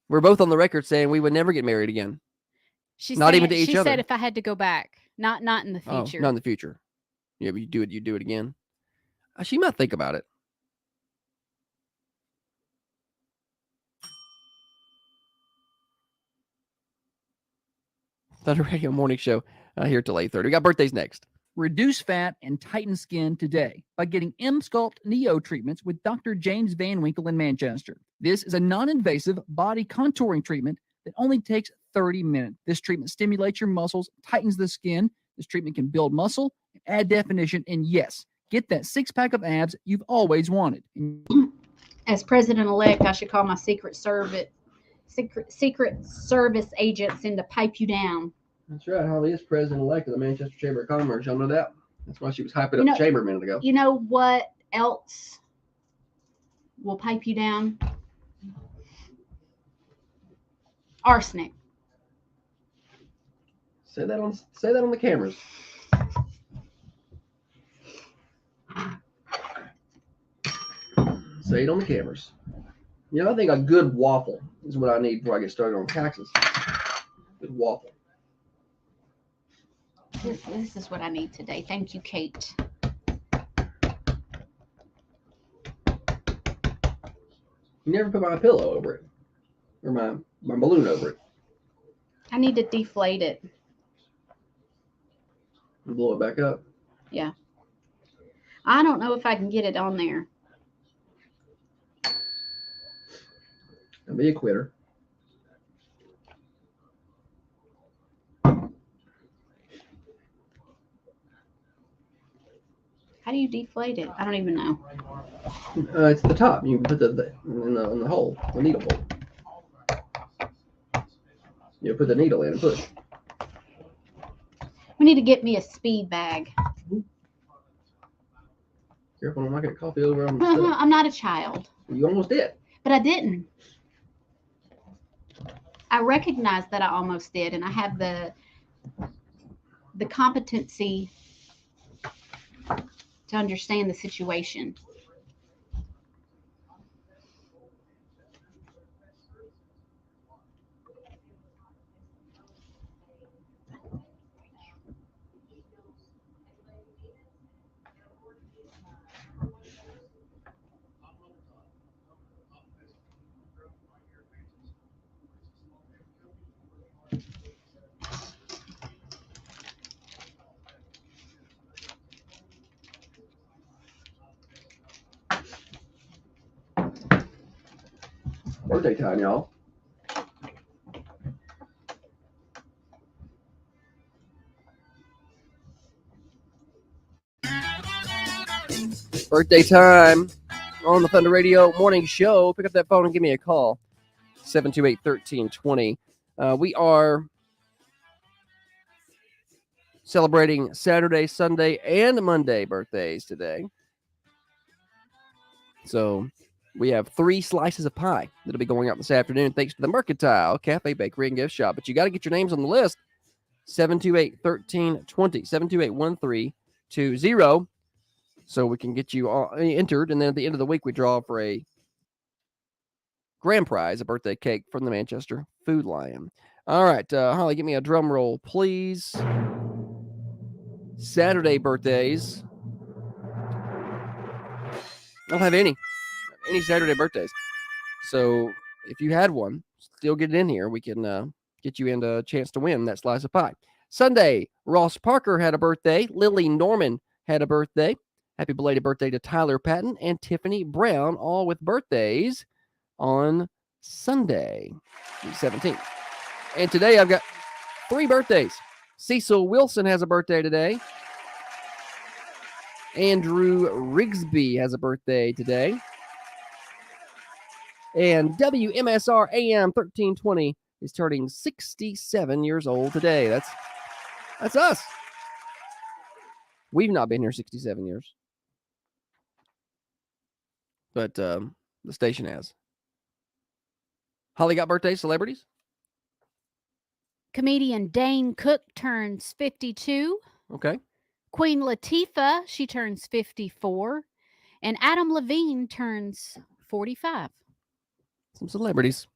We're both on the record saying we would never get married again. Not even to each she other. said if I had to go back. Not in the future. Oh, not in the future. Yeah, but you do it again. She might think about it. Thunder Radio Morning Show here till 8:30. We got birthdays next. Reduce fat and tighten skin today by getting M-Sculpt Neo treatments with Dr. James Van Winkle in Manchester. This is a non-invasive body contouring treatment that only takes 30 minutes. This treatment stimulates your muscles, tightens the skin. This treatment can build muscle, add definition, and yes, get that six-pack of abs you've always wanted. As president-elect, I should call my Secret Service agents in to pipe you down. That's right. Holly is president-elect of the Manchester Chamber of Commerce. Y'all know that. That's why she was hyping up the chamber a minute ago. You know what else will pipe you down? Arsenic. Say that on the cameras. Say it on the cameras. You know, I think a good waffle is what I need before I get started on taxes. Good waffle. This is what I need today. Thank you, Kate. You never put my pillow over it. Or my balloon over it. I need to deflate it. And blow it back up. Yeah. I don't know if I can get it on there. Don't be a quitter. How do you deflate it? I don't even know. It's the top. You can put the in the hole, the needle hole. You put the needle in and push. We need to get me a speed bag. Careful, I'm not going to coffee over on the stuff. I'm not a child. You almost did. But I didn't. I recognize that I almost did, and I have the competency to understand the situation. Birthday time, y'all. Birthday time on the Thunder Radio Morning Show. Pick up that phone and give me a call. 728-1320. We are celebrating Saturday, Sunday, and Monday birthdays today. So we have 3 slices of pie that'll be going out this afternoon thanks to the Mercantile Cafe, Bakery, and Gift Shop. But you got to get your names on the list. 728-1320. 728-1320. So we can get you all entered. And then at the end of the week, we draw for a grand prize, a birthday cake from the Manchester Food Lion. All right, Holly, give me a drum roll, please. Saturday birthdays. I don't have any Saturday birthdays. So if you had one, still get it in here. We can get you into a chance to win that slice of pie. Sunday, Ross Parker had a birthday. Lily Norman had a birthday. Happy belated birthday to Tyler Patton and Tiffany Brown, all with birthdays on Sunday, the 17th. And today I've got 3 birthdays. Cecil Wilson has a birthday today. Andrew Rigsby has a birthday today. And WMSR AM 1320 is turning 67 years old today. That's us. We've not been here 67 years. But the station has. Holly got birthday celebrities? Comedian Dane Cook turns 52. Okay. Queen Latifah, she turns 54. And Adam Levine turns 45. Some celebrities.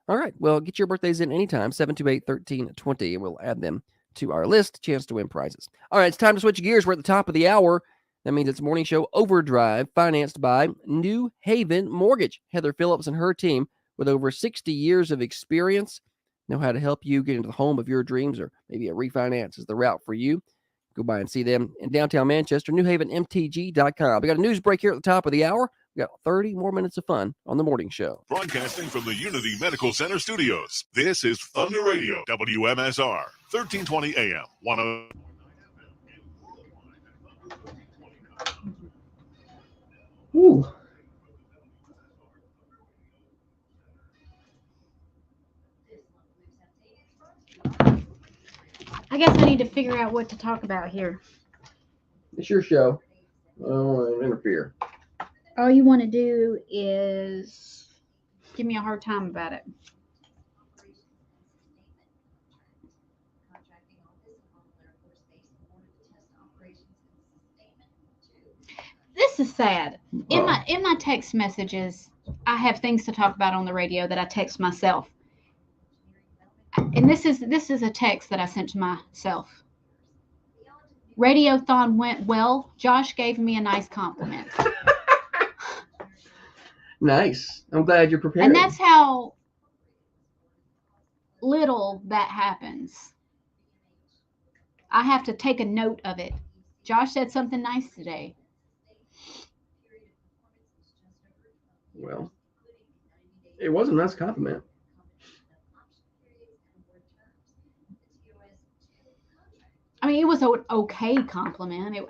All right. Well, get your birthdays in anytime, 728-1320, and we'll add them to our list, chance to win prizes. All right, it's time to switch gears. We're at the top of the hour. That means it's Morning Show Overdrive, financed by New Haven Mortgage. Heather Phillips and her team, with over 60 years of experience, know how to help you get into the home of your dreams, or maybe a refinance is the route for you. Go by and see them in downtown Manchester, newhavenmtg.com. We got a news break here at the top of the hour. We got 30 more minutes of fun on the morning show. Broadcasting from the Unity Medical Center studios, this is Thunder Radio, WMSR, 1320 AM. Ooh. I guess I need to figure out what to talk about here. It's your show. I don't want to interfere. All you want to do is give me a hard time about it. This is sad. In my text messages, I have things to talk about on the radio that I text myself. And this is a text that I sent to myself. Radiothon went well. Josh gave me a nice compliment. Nice. I'm glad you're prepared. And that's how little that happens. I have to take a note of it. Josh said something nice today. Well, it was a nice compliment. I mean, it was an okay compliment.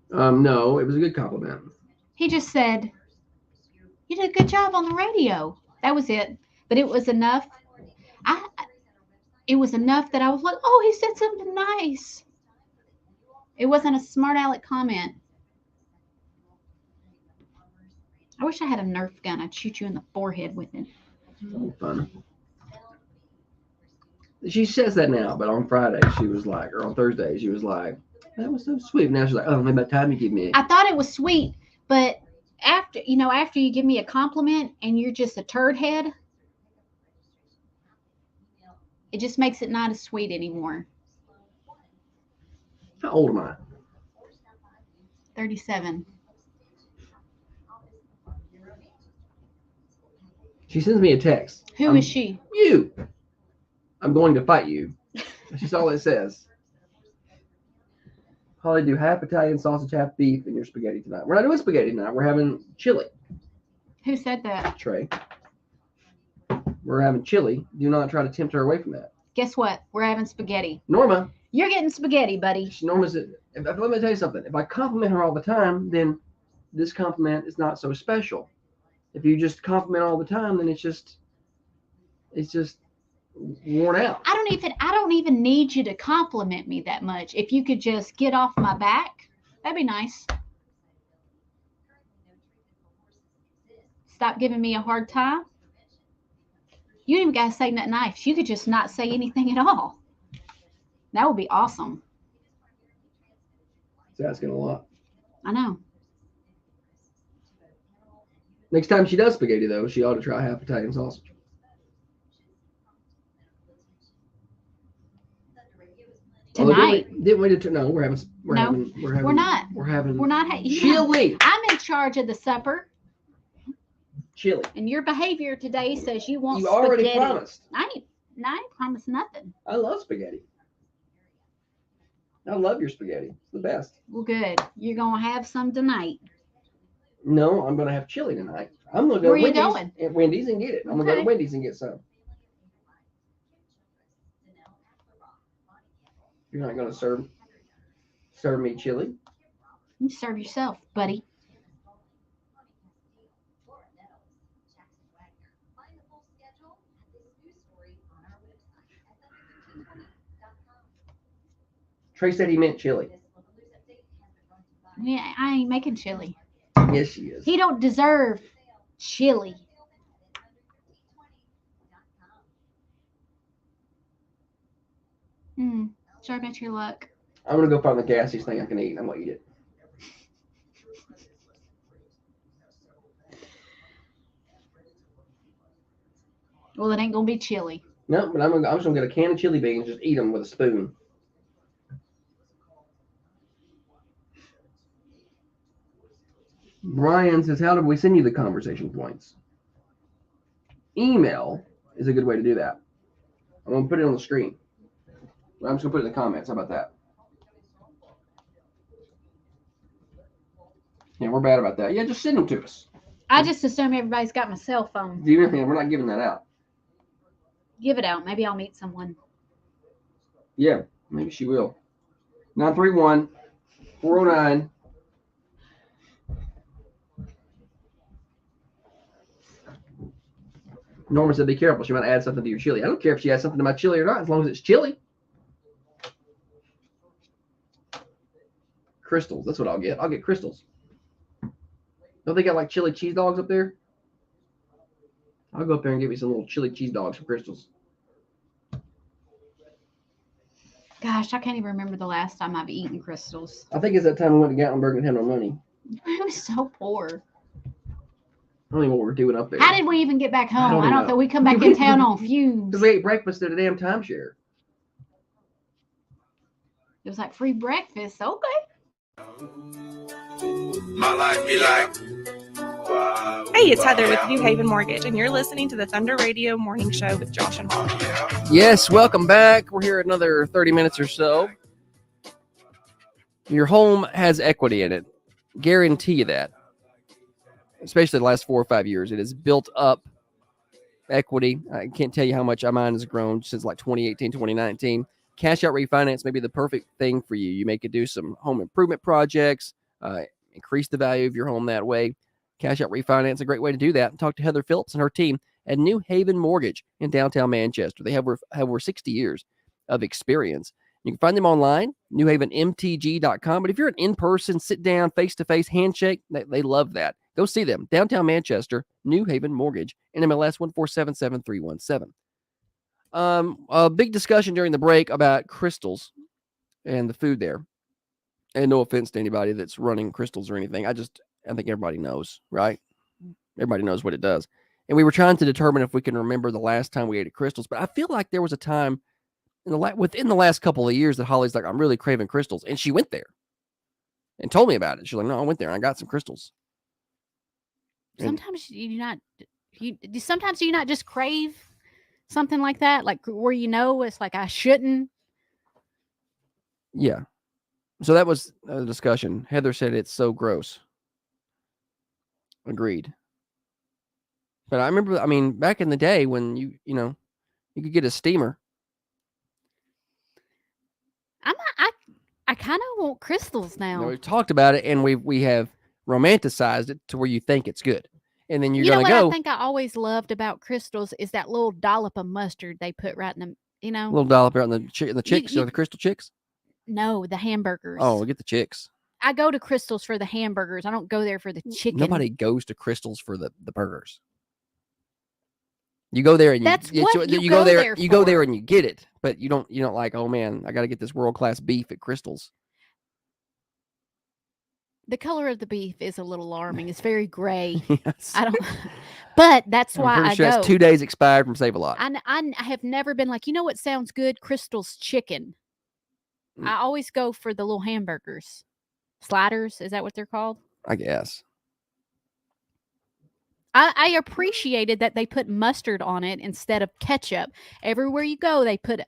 No, it was a good compliment. He just said, "You did a good job on the radio." That was it. But it was enough. It was enough that I was like, "Oh, he said something nice." It wasn't a smart aleck comment. I wish I had a Nerf gun. I'd shoot you in the forehead with it. Oh, fun. She says that now, but on Friday she was like, or on Thursday she was like, "That was so sweet." Now she's like, "Oh, maybe about time you give me." I thought it was sweet, but after you give me a compliment and you're just a turd head, it just makes it not as sweet anymore. How old am I? 37. She sends me a text. Who is she? You. I'm going to fight you. That's all it says. Holly, do half Italian sausage, half beef in your spaghetti tonight. We're not doing spaghetti tonight. We're having chili. Who said that? Trey. We're having chili. Do not try to tempt her away from that. Guess what? We're having spaghetti. Norma. You're getting spaghetti, buddy. Norma's. Let me tell you something. If I compliment her all the time, then this compliment is not so special. If you just compliment all the time, then it's just worn out. I don't even need you to compliment me that much. If you could just get off my back, that'd be nice. Stop giving me a hard time. You didn't even gotta say nothing nice. You could just not say anything at all. That would be awesome. It's asking a lot. I know. Next time she does spaghetti, though, she ought to try half Italian sausage. Tonight. Didn't we no, we're having We're not. Chili. I'm in charge of the supper. Chili. And your behavior today says you want You spaghetti. already promised. I ain't promised nothing. I love spaghetti. I love your spaghetti. It's the best. Well, good. You're gonna have some tonight. No, I'm gonna have chili tonight. I'm gonna go Where to you Wendy's, going? At Wendy's and get it. I'm gonna go to Okay. Wendy's and get some. You're not gonna serve me chili. You serve yourself, buddy. Trey said he meant chili. Yeah, I ain't making chili. Yes, she is. He don't deserve chili. Sorry about your luck. I'm gonna go find the gassiest thing I can eat, and I'm gonna eat it. Well, it ain't gonna be chili. No, but I'm just gonna get a can of chili beans, just eat them with a spoon. Brian says, how do we send you the conversation points? Email is a good way to do that. I'm gonna put it on the screen. I'm just gonna put it in the comments. How about that? Yeah, we're bad about that. Yeah, just send them to us. I just assume everybody's got my cell phone. We're not giving that out. Give it out. Maybe I'll meet someone. Yeah, maybe she will. 931-409. Norma said, be careful. She might add something to your chili. I don't care if she adds something to my chili or not, as long as it's chili. Crystals. That's what I'll get. I'll get crystals. Don't they got like chili cheese dogs up there? I'll go up there and get me some little chili cheese dogs from Crystals. Gosh, I can't even remember the last time I've eaten crystals. I think it's that time we went to Gatlinburg and had no money. I was so poor. I don't even know what we're doing up there. How did we even get back home? I don't know. think we come back in town on fumes. Because we ate breakfast at a damn timeshare. It was like free breakfast. Okay. My life be like. Hey, it's Heather with New Haven Mortgage, and you're listening to the Thunder Radio Morning Show with Josh and Holly. Yes, welcome back. We're here another 30 minutes or so. Your home has equity in it. Guarantee you that. Especially the last 4 or 5 years. It has built up equity. I can't tell you how much mine has grown since like 2018, 2019. Cash out refinance may be the perfect thing for you. You may could do some home improvement projects, increase the value of your home that way. Cash out refinance, a great way to do that. Talk to Heather Phillips and her team at New Haven Mortgage in downtown Manchester. They have over 60 years of experience. You can find them online, newhavenmtg.com. But if you're an in-person, sit down, face-to-face handshake, they love that. Go see them. Downtown Manchester, New Haven Mortgage, NMLS 1477317. A big discussion during the break about Crystals and the food there. And no offense to anybody that's running Crystals or anything. I think everybody knows, right? Everybody knows what it does. And we were trying to determine if we can remember the last time we ate at Crystals. But I feel like there was a time within the last couple of years that Holly's like, I'm really craving Crystals. And she went there and told me about it. She's like, no, I went there and I got some Crystals. Sometimes sometimes you not just crave something like that, like where it's like I shouldn't. Yeah. So that was a discussion. Heather said it's so gross. Agreed. But I remember, back in the day when you could get a steamer. I kind of want Crystals now. We've talked about it and we have romanticized it to where you think it's good. And then you're You know going to what go. I think I always loved about Crystals is that little dollop of mustard they put right in them, A little dollop right on the chicks or the Crystal Chicks? No, the hamburgers. Oh, we'll get the chicks. I go to Crystals for the hamburgers. I don't go there for the chicken. Nobody goes to Crystals for the burgers. You go there and you go there and you get it, but you don't like, oh man, I got to get this world-class beef at Crystals. The color of the beef is a little alarming. It's very gray. Yes. But that's why I'm pretty sure go. That's 2 days expired from Save-A-Lot. I have never been like, what sounds good? Crystals chicken. I always go for the little hamburgers. Sliders, is that what they're called? I guess. I appreciated that they put mustard on it instead of ketchup. Everywhere you go, they put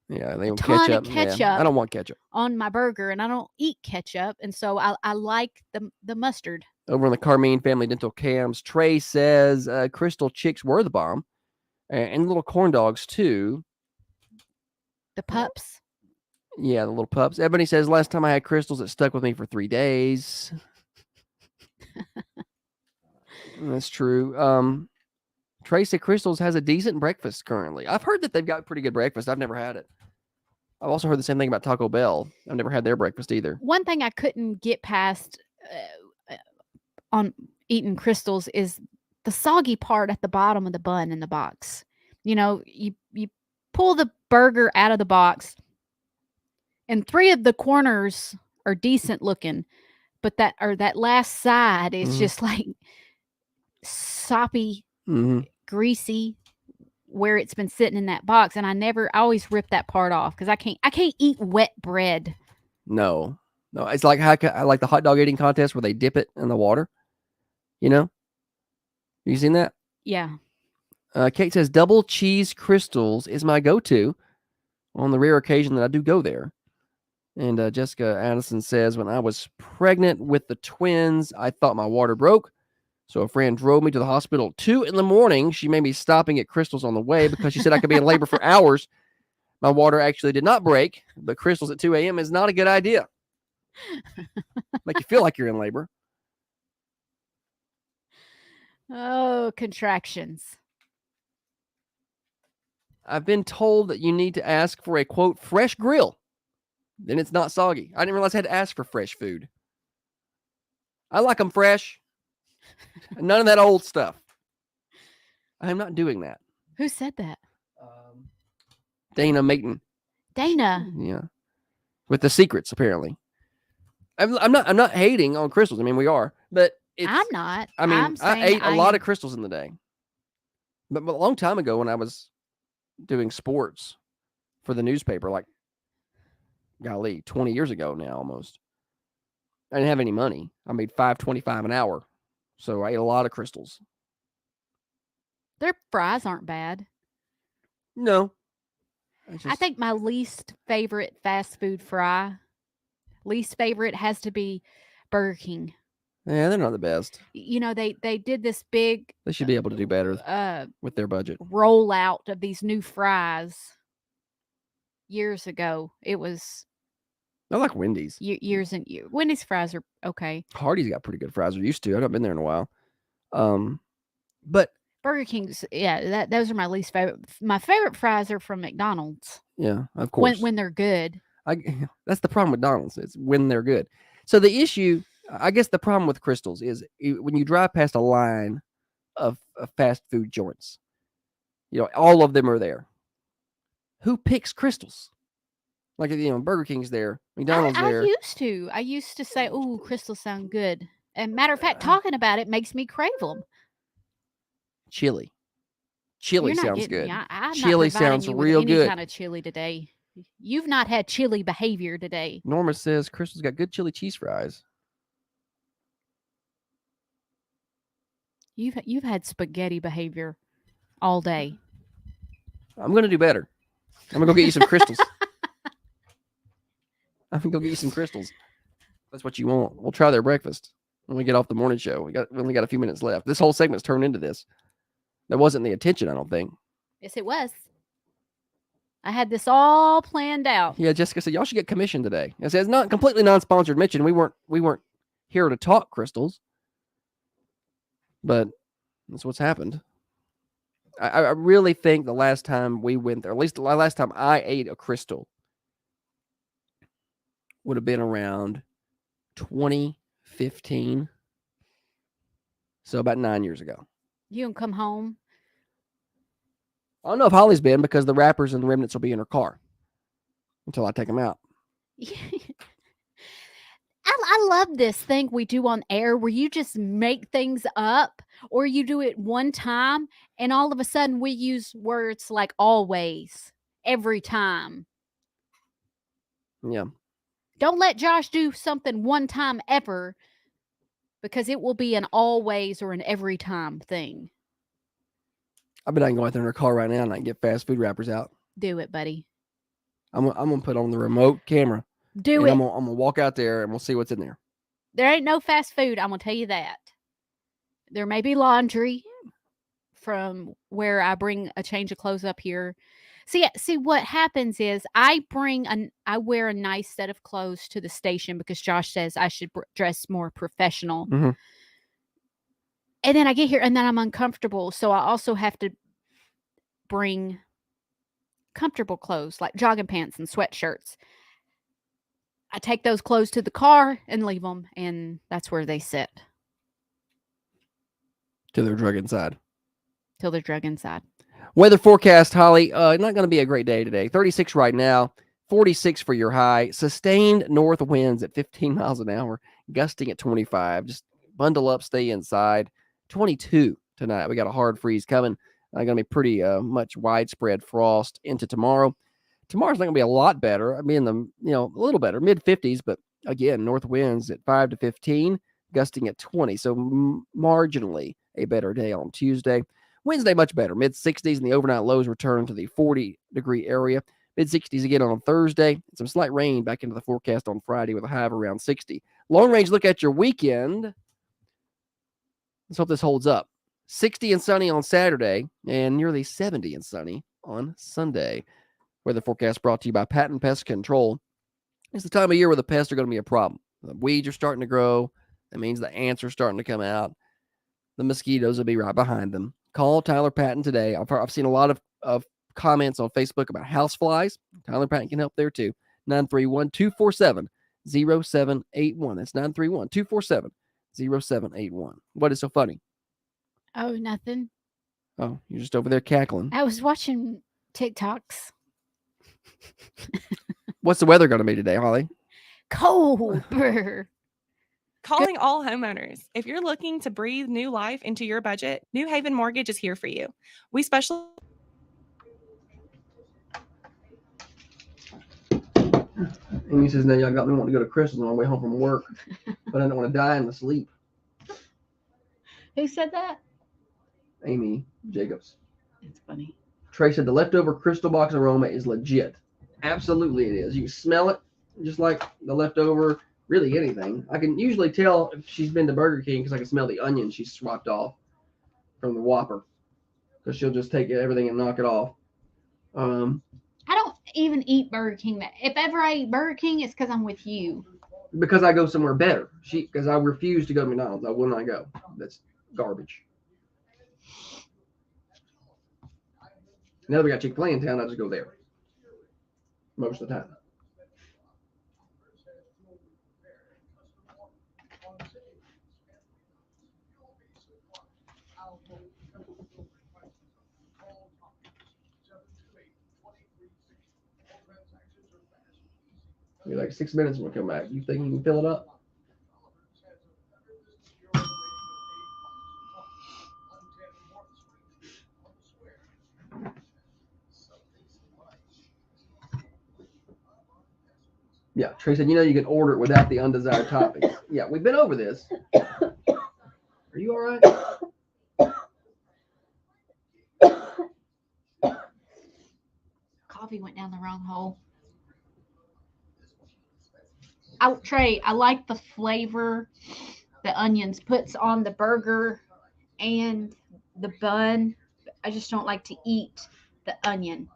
they a want ton ketchup. of ketchup. Yeah, I don't want ketchup. On my burger, and I don't eat ketchup, and so I like the mustard. Over on the Carmine Family Dental Cams, Trey says Crystal Chicks were the bomb, and little corn dogs too. The pups. Yeah, the little pups. Ebony says last time I had Crystals, it stuck with me for 3 days. That's true. Tracy Crystals has a decent breakfast currently. I've heard that they've got pretty good breakfast. I've never had it. I've also heard the same thing about Taco Bell. I've never had their breakfast either. One thing I couldn't get past on eating Crystals is the soggy part at the bottom of the bun in the box. You pull the burger out of the box, and 3 of the corners are decent looking, but that last side is just like soppy, greasy, where it's been sitting in that box, and I always rip that part off because I can't eat wet bread. No, it's like I like the hot dog eating contest where they dip it in the water. You know, you seen that? Yeah. Kate says double cheese crystals is my go-to on the rare occasion that I do go there. And Jessica Addison says, when I was pregnant with the twins, I thought my water broke. So a friend drove me to the hospital at 2 a.m. She made me stopping at Crystals on the way because she said I could be in labor for hours. My water actually did not break, but Crystals at 2 a.m. is not a good idea. Make you feel like you're in labor. Oh, contractions. I've been told that you need to ask for a, quote, fresh grill. Then it's not soggy. I didn't realize I had to ask for fresh food. I like them fresh. None of that old stuff. I am not doing that. Who said that? Dana Mayton. Dana. Yeah. With the secrets, apparently. I'm not hating on crystals. I mean, we are, but I'm not. I mean, I'm I ate a lot of crystals in the day. But a long time ago when I was doing sports for the newspaper, like, golly, 20 years ago now almost. I didn't have any money. I made $5.25 an hour. So I ate a lot of crystals. Their fries aren't bad. No. I think my least favorite fast food least favorite has to be Burger King. Yeah, they're not the best. You know, they did this big They should be able to do better with their budget. rollout of these new fries years ago. It was I like Wendy's. years and years. Wendy's fries are okay. Hardee's got pretty good fries. Or used to. I've not been there in a while. But Burger King's, yeah, those are my least favorite. My favorite fries are from McDonald's. Yeah, of course. When they're good. That's the problem with McDonald's. It's when they're good. So the issue, I guess the problem with crystals is when you drive past a line of fast food joints, you know, all of them are there. Who picks crystals? Like, you know, Burger King's there, McDonald's there. I used to say, "Ooh, crystals sound good." And matter of fact, talking about it makes me crave them. Chili You're not sounds getting good. me. I'm Chili not providing sounds you with real any good. kind of chili today. You've not had chili behavior today. Norma says Crystal's got good chili cheese fries. You've had spaghetti behavior all day. I'm gonna do better. I'm gonna go get you some crystals. I'm gonna go get you some crystals. That's what you want. We'll try their breakfast when we get off the morning show. We only got a few minutes left. This whole segment's turned into this. That wasn't the intention, I don't think. Yes, it was. I had this all planned out. Yeah, Jessica said y'all should get commission today. I said it's not completely non-sponsored mention. We weren't here to talk crystals, but that's what's happened. I really think the last time we went there, at least the last time I ate a crystal, would have been around 2015. So about 9 years ago. You can come home. I don't know if Holly's been because the wrappers and the remnants will be in her car until I take them out. I love this thing we do on air where you just make things up or you do it one time and all of a sudden we use words like always, every time. Yeah. Don't let Josh do something one time ever because it will be an always or an every time thing. I bet I can go out there in her car right now and I can get fast food wrappers out. Do it, buddy. I'm gonna put on the remote camera. Do it. I'm gonna walk out there and we'll see what's in there. There ain't no fast food. I'm gonna tell you that. There may be laundry from where I bring a change of clothes up here. See what happens is I wear a nice set of clothes to the station because Josh says I should dress more professional. Mm-hmm. And then I get here and then I'm uncomfortable. So I also have to bring comfortable clothes like jogging pants and sweatshirts. I take those clothes to the car and leave them, and that's where they sit. Till they're drug inside. Till they're drug inside. Weather forecast, Holly. Not going to be a great day today. 36 right now, 46 for your high. Sustained north winds at 15 miles an hour, gusting at 25. Just bundle up, stay inside. 22 tonight. We got a hard freeze coming. Going to be pretty much widespread frost into tomorrow. Tomorrow's not going to be a lot better. I mean, a little better, mid 50s, but again, north winds at 5 to 15, gusting at 20. So marginally a better day on Tuesday. Wednesday, much better, mid 60s, and the overnight lows return to the 40-degree area. Mid 60s again on Thursday. Some slight rain back into the forecast on Friday with a high of around 60. Long range look at your weekend. Let's hope this holds up. 60 and sunny on Saturday and nearly 70 and sunny on Sunday. Weather forecast brought to you by Patton Pest Control. It's the time of year where the pests are going to be a problem. The weeds are starting to grow. That means the ants are starting to come out. The mosquitoes will be right behind them. Call Tyler Patton today. I've seen a lot of comments on Facebook about house flies. Tyler Patton can help there too. 931-247-0781. That's 931-247-0781. What is so funny? Oh, nothing. Oh, you're just over there cackling. I was watching TikToks. What's the weather going to be today, Holly? Cold. Calling all homeowners. If you're looking to breathe new life into your budget, New Haven Mortgage is here for you. We specialize. Amy says, now y'all got me wanting to go to Crystal's on my way home from work, but I don't want to die in the sleep. Who said that? Amy Jacobs. It's funny. Trey said the leftover Crystal Box aroma is legit. Absolutely it is. You can smell it just like the leftover, really anything. I can usually tell if she's been to Burger King because I can smell the onion she's swapped off from the Whopper, because she'll just take everything and knock it off. I don't even eat Burger King. If ever I eat Burger King, it's because I'm with you. Because I go somewhere better. Because I refuse to go to McDonald's. I will not go. That's garbage. Now that we got Chick-fil-A in town, I just go there most of the time. Be like 6 minutes when we come back. You think you can fill it up? Yeah, Trey said, you can order it without the undesired toppings. Yeah, we've been over this. Are you all right? Coffee went down the wrong hole. Trey, I like the flavor the onions puts on the burger and the bun. I just don't like to eat the onion.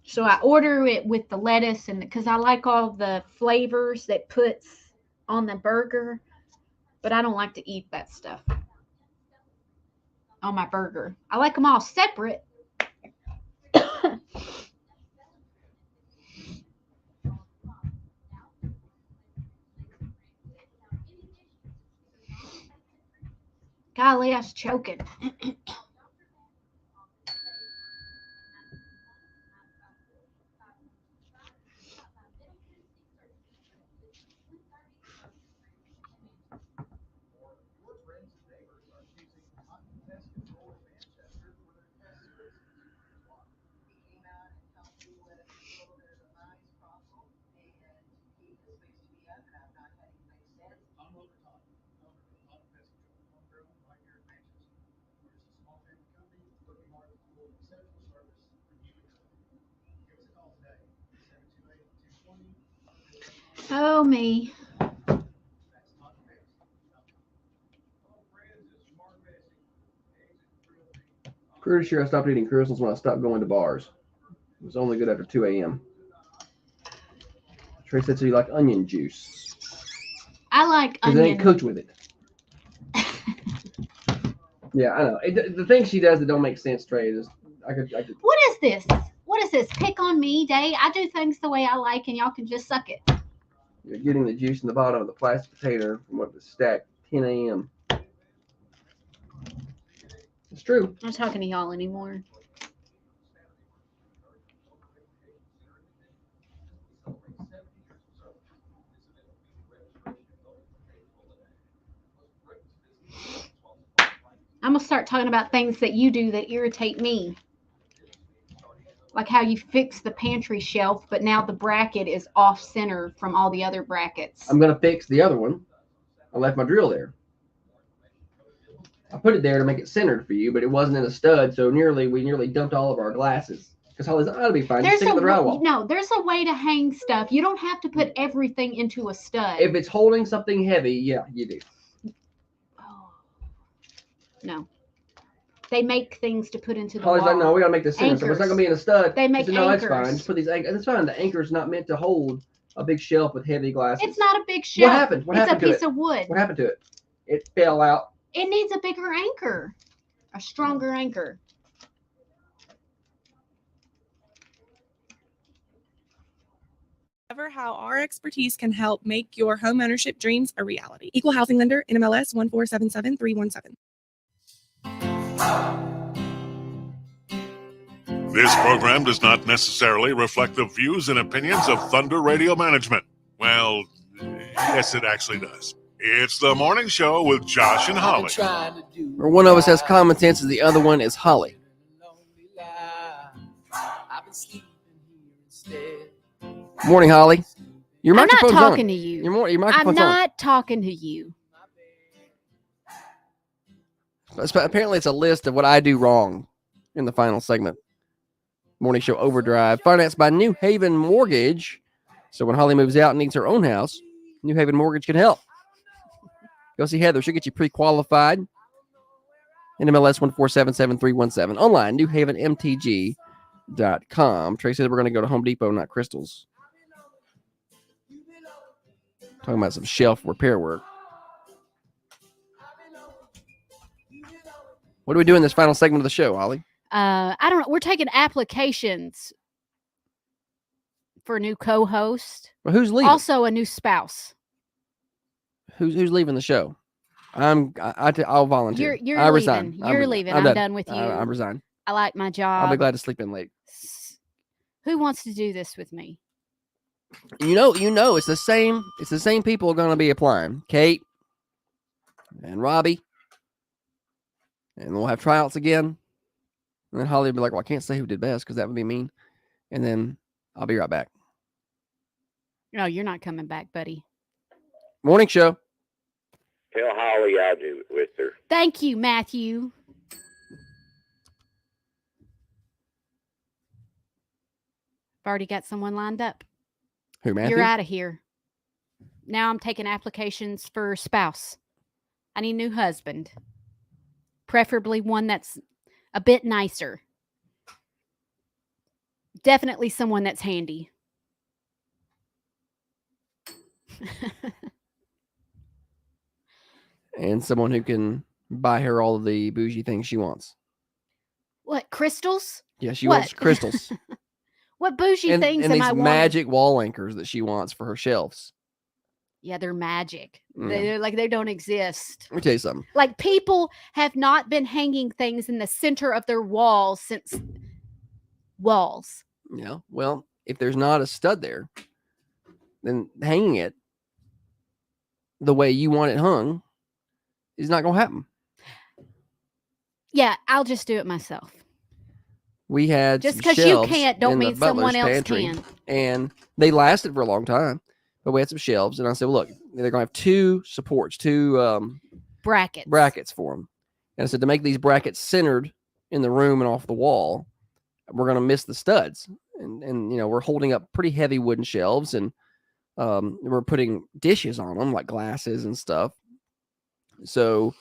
So I order it with the lettuce, and because I like all the flavors that puts on the burger, but I don't like to eat that stuff on my burger. I like them all separate. Golly, I was choking. Oh, me. Pretty sure I stopped eating crystals when I stopped going to bars. It was only good after 2 a.m. Trey said, so you like onion juice? I like Because onion. they ain't cooked with it. Yeah, I know. The things she does that don't make sense, Trey, is I could. What is this? What is this? Pick on me day? I do things the way I like, and y'all can just suck it. You're getting the juice in the bottom of the plastic container from what was stacked 10 a.m. It's true. I'm not talking to y'all anymore. I'm gonna start talking about things that you do that irritate me. Like how you fix the pantry shelf, but now the bracket is off center from all the other brackets. I'm gonna fix the other one. I left my drill there. I put it there to make it centered for you, but it wasn't in a stud, so we nearly dumped all of our glasses. Because Holly's like, that'll be fine. Just stick it in the drywall. No, there's a way to hang stuff. You don't have to put everything into a stud. If it's holding something heavy, yeah, you do. No. They make things to put into the Holly's wall. like, no, we gotta make this center. So it's not gonna be in a stud. They make I said, no, anchors. that's fine. Just put these anchors. That's fine. The anchor's not meant to hold a big shelf with heavy glasses. It's not a big shelf. What happened? What it's happened a to piece it? of wood. What happened to it? It fell out. It needs a bigger anchor. A stronger anchor. Discover how our expertise can help make your home ownership dreams a reality. Equal Housing Lender, NMLS 1477317. This program does not necessarily reflect the views and opinions of Thunder Radio Management. Well, yes, it actually does. It's the morning show with Josh and Holly. Or one of us has common sense and the other one is Holly. Morning, Holly. Your I'm not microphone's talking on. to you. Your I'm microphone's on. not talking to you. Apparently, it's a list of what I do wrong in the final segment. Morning show overdrive, financed by New Haven Mortgage. So when Holly moves out and needs her own house, New Haven Mortgage can help. Go see Heather. She'll get you pre-qualified. NMLS 1477317. Online, newhavenmtg.com. Tracy said we're going to go to Home Depot, not Crystal's. Talking about some shelf repair work. What do we do in this final segment of the show, Holly? I don't know. We're taking applications for a new co-host. Well, who's leaving? Also a new spouse. Who's leaving the show? I'll volunteer. You're I leaving. resign. You're leaving. I'm done with you. I resign. I like my job. I'll be glad to sleep in late. Who wants to do this with me? You know, it's the same people are going to be applying. Kate and Robbie. And we'll have tryouts again. And then Holly will be like, well, I can't say who did best because that would be mean. And then I'll be right back. No, you're not coming back, buddy. Morning show. Tell Holly I'll do it with her. Thank you, Matthew. I've already got someone lined up. Who, Matthew? You're out of here. Now I'm taking applications for a spouse. I need a new husband. Preferably one that's a bit nicer. Definitely someone that's handy. And someone who can buy her all of the bougie things she wants. What, crystals? Yeah, she What? wants crystals. What bougie and things and am these I wanting? magic wall anchors that she wants for her shelves. Yeah, they're magic. Mm. They're like they don't exist. Let me tell you something. Like people have not been hanging things in the center of their walls since walls. Yeah. Well, if there's not a stud there, then hanging it the way you want it hung is not going to happen. Yeah, I'll just do it myself. We had Just some 'cause you shelves can't don't in the mean someone butler's else pantry, can. and they lasted for a long time. But we had some shelves, and I said, well, look, they're going to have two supports, two brackets for them. And I said, to make these brackets centered in the room and off the wall, we're going to miss the studs. And you know, we're holding up pretty heavy wooden shelves, and we're putting dishes on them, like glasses and stuff. So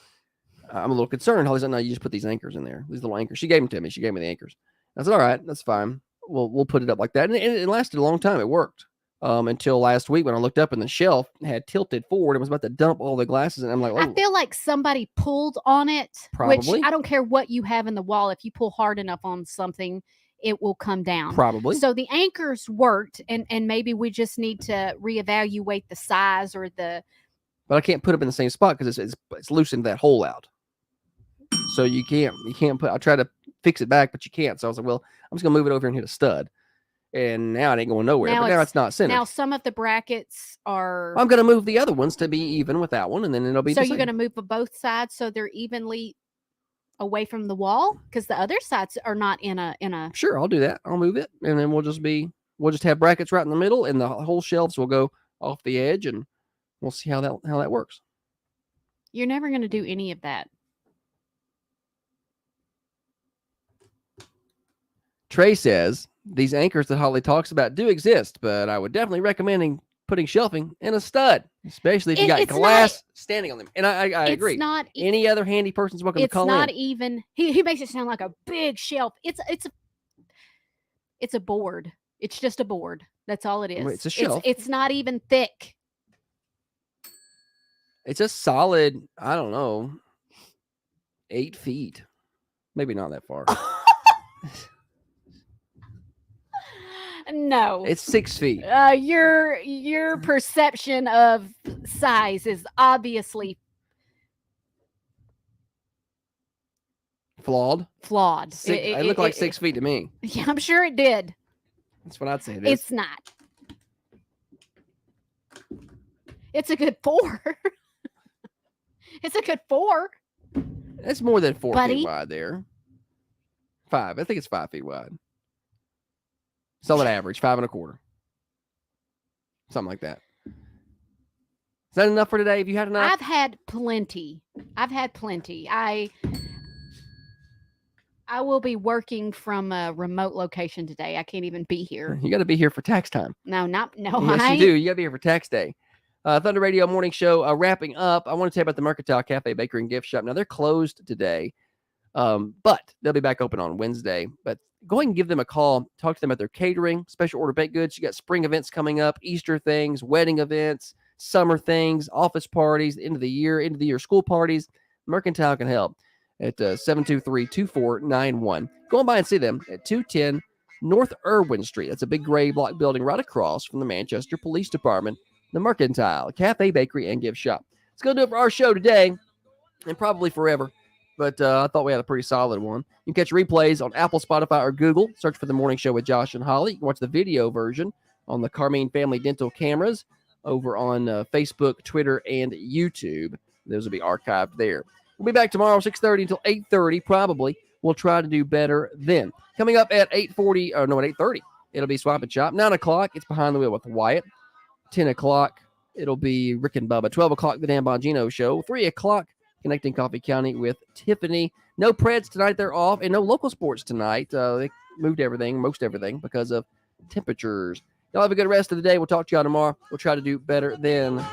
I'm a little concerned. Holly's like, no, you just put these anchors in there, these little anchors. She gave them to me. She gave me the anchors. I said, all right, that's fine. We'll put it up like that. And it lasted a long time. It worked. Until last week when I looked up and the shelf had tilted forward and was about to dump all the glasses. And I'm like, I feel like somebody pulled on it, Probably. which I don't care what you have in the wall. If you pull hard enough on something, it will come down. Probably. So the anchors worked, and maybe we just need to reevaluate the size or the. But I can't put them in the same spot because it's loosened that hole out. So you can't put. I try to fix it back, but you can't. So I was like, well, I'm just gonna move it over and hit a stud. And now it ain't going nowhere. But now it's not centered. Now some of the brackets are. I'm gonna move the other ones to be even with that one, and then it'll be. So the you're same. going to move both sides so they're evenly. away from the wall because the other sides are not in a. Sure, I'll do that. I'll move it, and then we'll just have brackets right in the middle, and the whole shelves will go off the edge, and we'll see how that works. You're never going to do any of that. Trey says these anchors that Holly talks about do exist, but I would definitely recommend putting shelving in a stud, especially if you got glass standing on them. And I agree. Not any other handy person's welcome to call in. It's not even. He makes it sound like a big shelf. It's a board. It's just a board. That's all it is. It's a shelf. It's not even thick. It's a solid, I don't know, 8 feet. Maybe not that far. No, it's 6 feet. Your perception of size is obviously flawed. It looked like 6 feet to me. Yeah, I'm sure it did. That's what I'd say. It is. It's not. It's a good 4. It's a good 4. It's more than 4 Buddy. feet wide there. 5. I think it's 5 feet wide. Solid average, 5 1/4. Something like that. Is that enough for today? Have you had enough? I've had plenty. I will be working from a remote location today. I can't even be here. You got to be here for tax time. No. Yes, you do. You got to be here for tax day. Thunder Radio Morning Show wrapping up. I want to tell you about the Mercantile Cafe Bakery and Gift Shop. Now, they're closed today, but they'll be back open on Wednesday. But go ahead and give them a call. Talk to them about their catering, special order baked goods. You got spring events coming up, Easter things, wedding events, summer things, office parties, end of the year school parties. Mercantile can help at 723-2491. Go on by and see them at 210 North Irwin Street. That's a big gray block building right across from the Manchester Police Department. The Mercantile Cafe, Bakery, and Gift Shop. It's going to do it for our show today and probably forever. But I thought we had a pretty solid one. You can catch replays on Apple, Spotify, or Google. Search for The Morning Show with Josh and Holly. You can watch the video version on the Carmine Family Dental cameras over on Facebook, Twitter, and YouTube. Those will be archived there. We'll be back tomorrow, 6:30 until 8:30, probably. We'll try to do better then. Coming up at 8:30, it'll be Swap and Shop. 9 o'clock, it's Behind the Wheel with Wyatt. 10 o'clock, it'll be Rick and Bubba. 12 o'clock, the Dan Bongino Show. 3 o'clock, Connecting Coffee County with Tiffany. No Preds tonight, they're off, and no local sports tonight. They moved most everything, because of temperatures. Y'all have a good rest of the day. We'll talk to y'all tomorrow. We'll try to do better then.